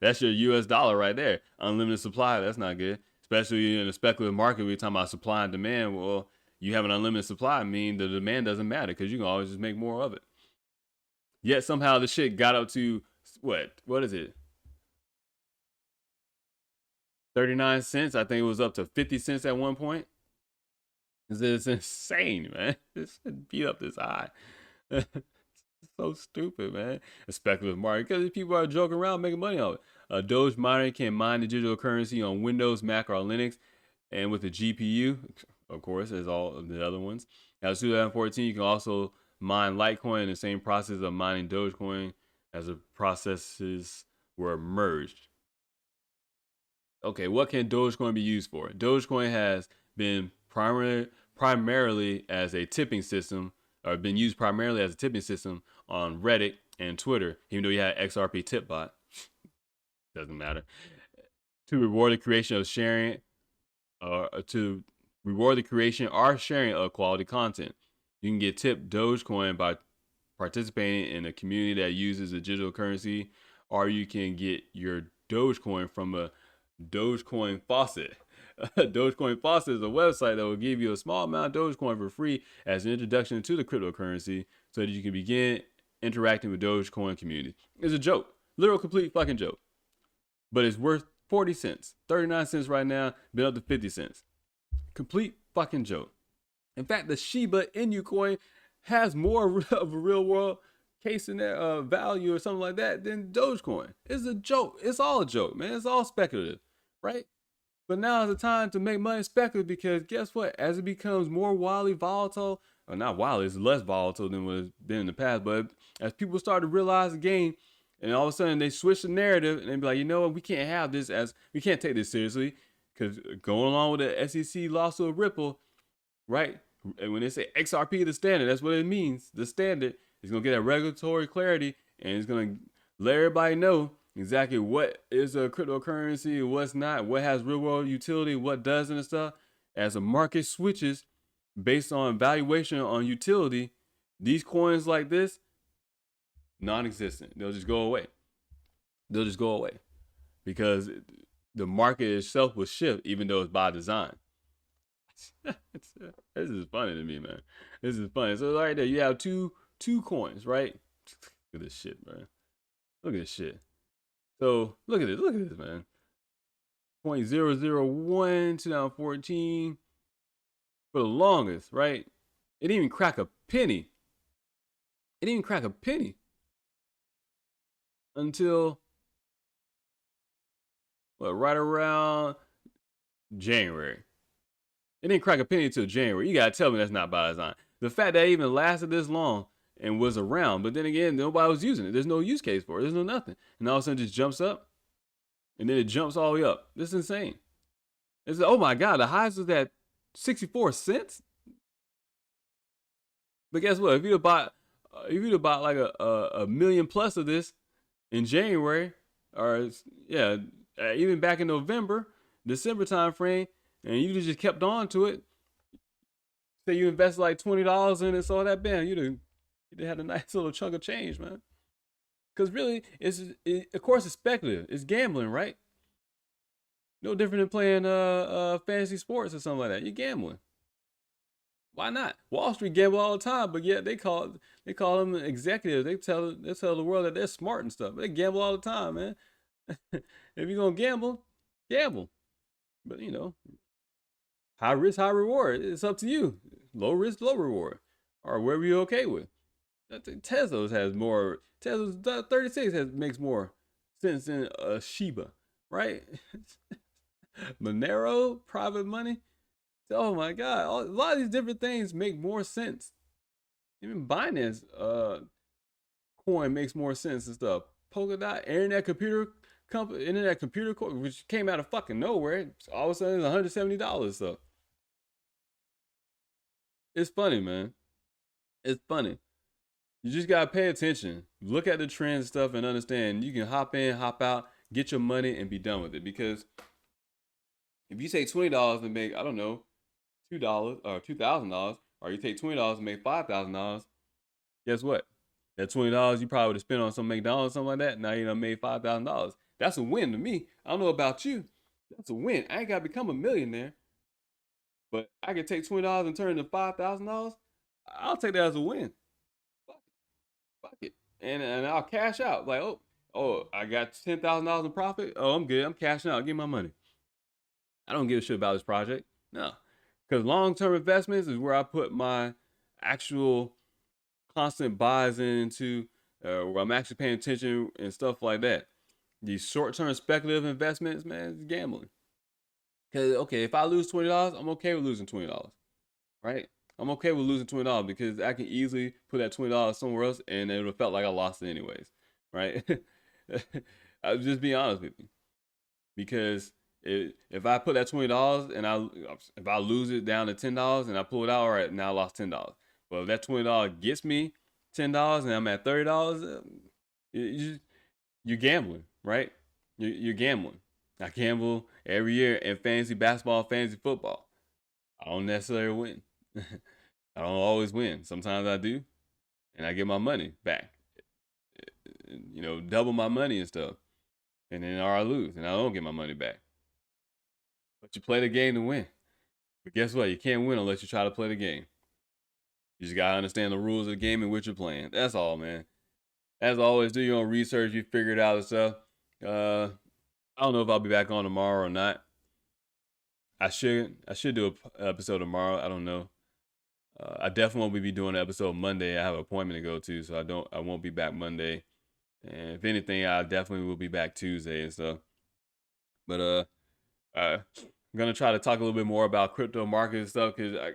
That's your US dollar right there. Unlimited supply, that's not good. Especially in a speculative market, we're talking about supply and demand. Well, you have an unlimited supply, mean the demand doesn't matter because you can always just make more of it. Yet somehow the shit got up to what is it? 39 cents. I think it was up to 50 cents at one point. It's insane, man. This beat up this high. So stupid, man. A speculative market because people are joking around making money on it. A Doge miner can mine the digital currency on Windows, Mac, or Linux, and with a GPU, of course, as all of the other ones. As 2014, you can also mine Litecoin in the same process of mining Dogecoin as the processes were merged. Okay, what can Dogecoin be used for? Dogecoin has been primarily as a tipping system, or been used primarily as a tipping system on Reddit and Twitter, even though you had XRP tip bot. Doesn't matter. To reward the creation of sharing, or to reward the creation or sharing of quality content. You can get tipped Dogecoin by participating in a community that uses a digital currency, or you can get your Dogecoin from a Dogecoin faucet. Dogecoin Faucet is a website that will give you a small amount of Dogecoin for free as an introduction to the cryptocurrency so that you can begin interacting with Dogecoin community. It's a joke. Literal complete fucking joke. But it's worth 40 cents. 39 cents right now, been up to 50 cents. Complete fucking joke. In fact, the Shiba Inu coin has more of a real world case in their value or something like that than Dogecoin. It's a joke. It's all a joke, man. It's all speculative, right? But now is the time to make money speculative because guess what? As it becomes more wildly volatile, or not wildly, it's less volatile than what it's been in the past, but as people start to realize the game, And all of a sudden they switch the narrative and they be like, you know what, we can't take this seriously because going along with the SEC lawsuit of Ripple, right? And when they say XRP the standard, that's what it means. The standard is gonna get that regulatory clarity and it's gonna let everybody know exactly what is a cryptocurrency, what's not, what has real world utility, what doesn't and stuff. As the market switches based on valuation on utility, these coins like this, non-existent. They'll just go away. They'll just go away because the market itself will shift, even though it's by design. This is funny to me, man. This is funny. So right there, you have two coins, right? Look at this shit, man. Look at this shit. So look at this. Look at this, man. 0.001 2014 for the longest, right? It didn't even crack a penny. It didn't even crack a penny until right around January. It didn't crack a penny until January. You gotta tell me that's not by design. The fact that it even lasted this long and was around, but then again, nobody was using it. There's no use case for it. There's no nothing. And all of a sudden it just jumps up. And then it jumps all the way up. This is insane. It's oh my God, the highs was at 64 cents. But guess what? If you'd have bought like a million plus of this in January, or yeah, even back in November, December time frame, and you just kept on to it. Say you invested like $20 in it, so that bam, you'd had a nice little chunk of change, man. Because really, of course it's speculative. It's gambling, right? No different than playing fantasy sports or something like that. You're gambling. Why not? Wall Street gamble all the time, but yet they call them executives. They tell the world that they're smart and stuff. But they gamble all the time, man. If you're gonna gamble, gamble. But high risk, high reward. It's up to you. Low risk, low reward, or whatever you're okay with. Tesla's has more. Tesla's 36 makes more sense than Shiba, right? Monero, private money. Oh my God, a lot of these different things make more sense. Even Binance coin makes more sense and stuff. Polkadot, internet computer which came out of fucking nowhere. All of a sudden it's $170 stuff. It's funny, man. It's funny. You just gotta pay attention. Look at the trends stuff and understand. You can hop in, hop out, get your money, and be done with it. Because if you take $20 and make, I don't know, $2 or $2,000, or you take $20 and make $5,000, guess what? That $20 you probably would have spent on some McDonald's, something like that. Now you done made $5,000. That's a win to me. I don't know about you. That's a win. I ain't got to become a millionaire, but I can take $20 and turn it to $5,000. I'll take that as a win. Fuck it. And I'll cash out. Like, oh, I got $10,000 in profit. Oh, I'm good. I'm cashing out. Give me my money. I don't give a shit about this project. No. Because long-term investments is where I put my actual constant buys into, where I'm actually paying attention and stuff like that. These short-term speculative investments, man, it's gambling. Because, okay, if I lose $20, I'm okay with losing $20, right? I'm okay with losing $20 because I can easily put that $20 somewhere else and it would have felt like I lost it anyways, right? I'll just be honest with you. Because if I put that $20 and if I lose it down to $10 and I pull it out, all right, now I lost $10. Well, if that $20 gets me $10 and I'm at $30, you're gambling, right? You're gambling. I gamble every year in fantasy basketball, fantasy football. I don't necessarily win. I don't always win. Sometimes I do, and I get my money back. Double my money and stuff. And then or I lose, and I don't get my money back. But you play the game to win. But guess what? You can't win unless you try to play the game. You just gotta understand the rules of the game in which you're playing. That's all, man. As always, do your own research. You figure it out and stuff. I don't know if I'll be back on tomorrow or not. I should do an episode tomorrow. I don't know. I definitely won't be doing an episode Monday. I have an appointment to go to, so I won't be back Monday. And if anything, I definitely will be back Tuesday and stuff. But I'm gonna try to talk a little bit more about crypto market and stuff because I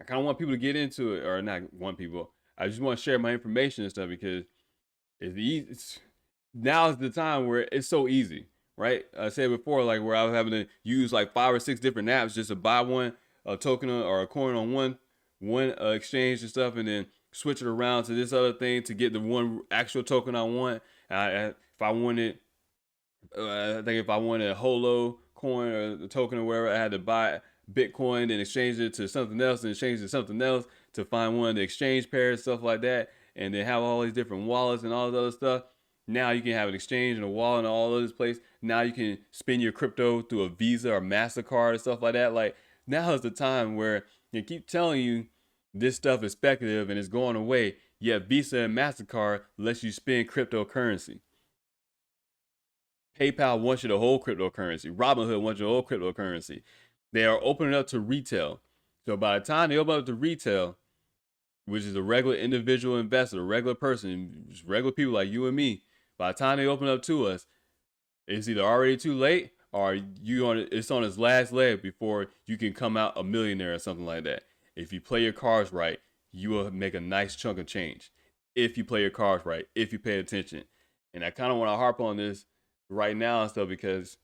kind of want people to get into it, or not want people. I just want to share my information and stuff because it's now is the time where it's so easy, right? I said before, like where I was having to use like 5 or 6 different apps just to buy one a token or a coin on one exchange and stuff, and then switch it around to this other thing to get the one actual token I want. If I wanted, I think if I wanted a holo coin or the token or whatever, I had to buy Bitcoin and exchange it to something else and exchange it to something else to find one of the exchange pairs, stuff like that, and then have all these different wallets and all this other stuff. Now you can have an exchange and a wallet and all of this place. Now you can spend your crypto through a Visa or MasterCard and stuff like that. Like now is the time where they keep telling you this stuff is speculative and it's going away. Yet Visa and MasterCard lets you spend cryptocurrency. PayPal wants you to hold cryptocurrency. Robinhood wants you to hold cryptocurrency. They are opening up to retail. So by the time they open up to retail, which is a regular individual investor, a regular person, just regular people like you and me, by the time they open up to us, it's either already too late or it's on its last leg before you can come out a millionaire or something like that. If you play your cards right, you will make a nice chunk of change. If you play your cards right, if you pay attention. And I kind of want to harp on this right now and stuff because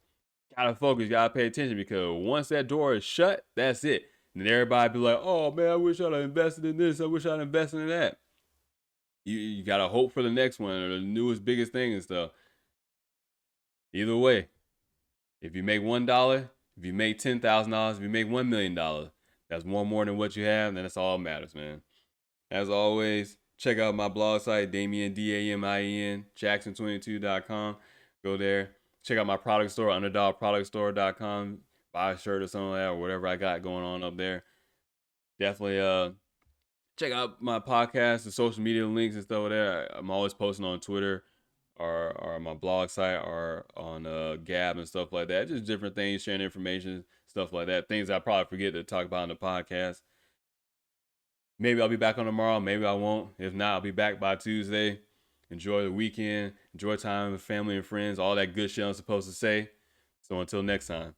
gotta focus, gotta pay attention because once that door is shut, that's it. And everybody be like, oh man, I wish I'd have invested in this. I wish I'd invested in that. You gotta hope for the next one or the newest, biggest thing and stuff. Either way, if you make $1, if you make $10,000, if you make $1 million, that's one more than what you have, and that's all that matters, man. As always, check out my blog site, Damien, Damien, Jackson22.com. Go there. Check out my product store, UnderdogProductStore.com. Buy a shirt or something like that, or whatever I got going on up there. Definitely check out my podcast, the social media links and stuff like that. I'm always posting on Twitter or my blog site or on Gab and stuff like that. Just different things, sharing information, stuff like that. Things I probably forget to talk about on the podcast. Maybe I'll be back on tomorrow. Maybe I won't. If not, I'll be back by Tuesday. Enjoy the weekend. Enjoy time with family and friends. All that good shit I'm supposed to say. So until next time.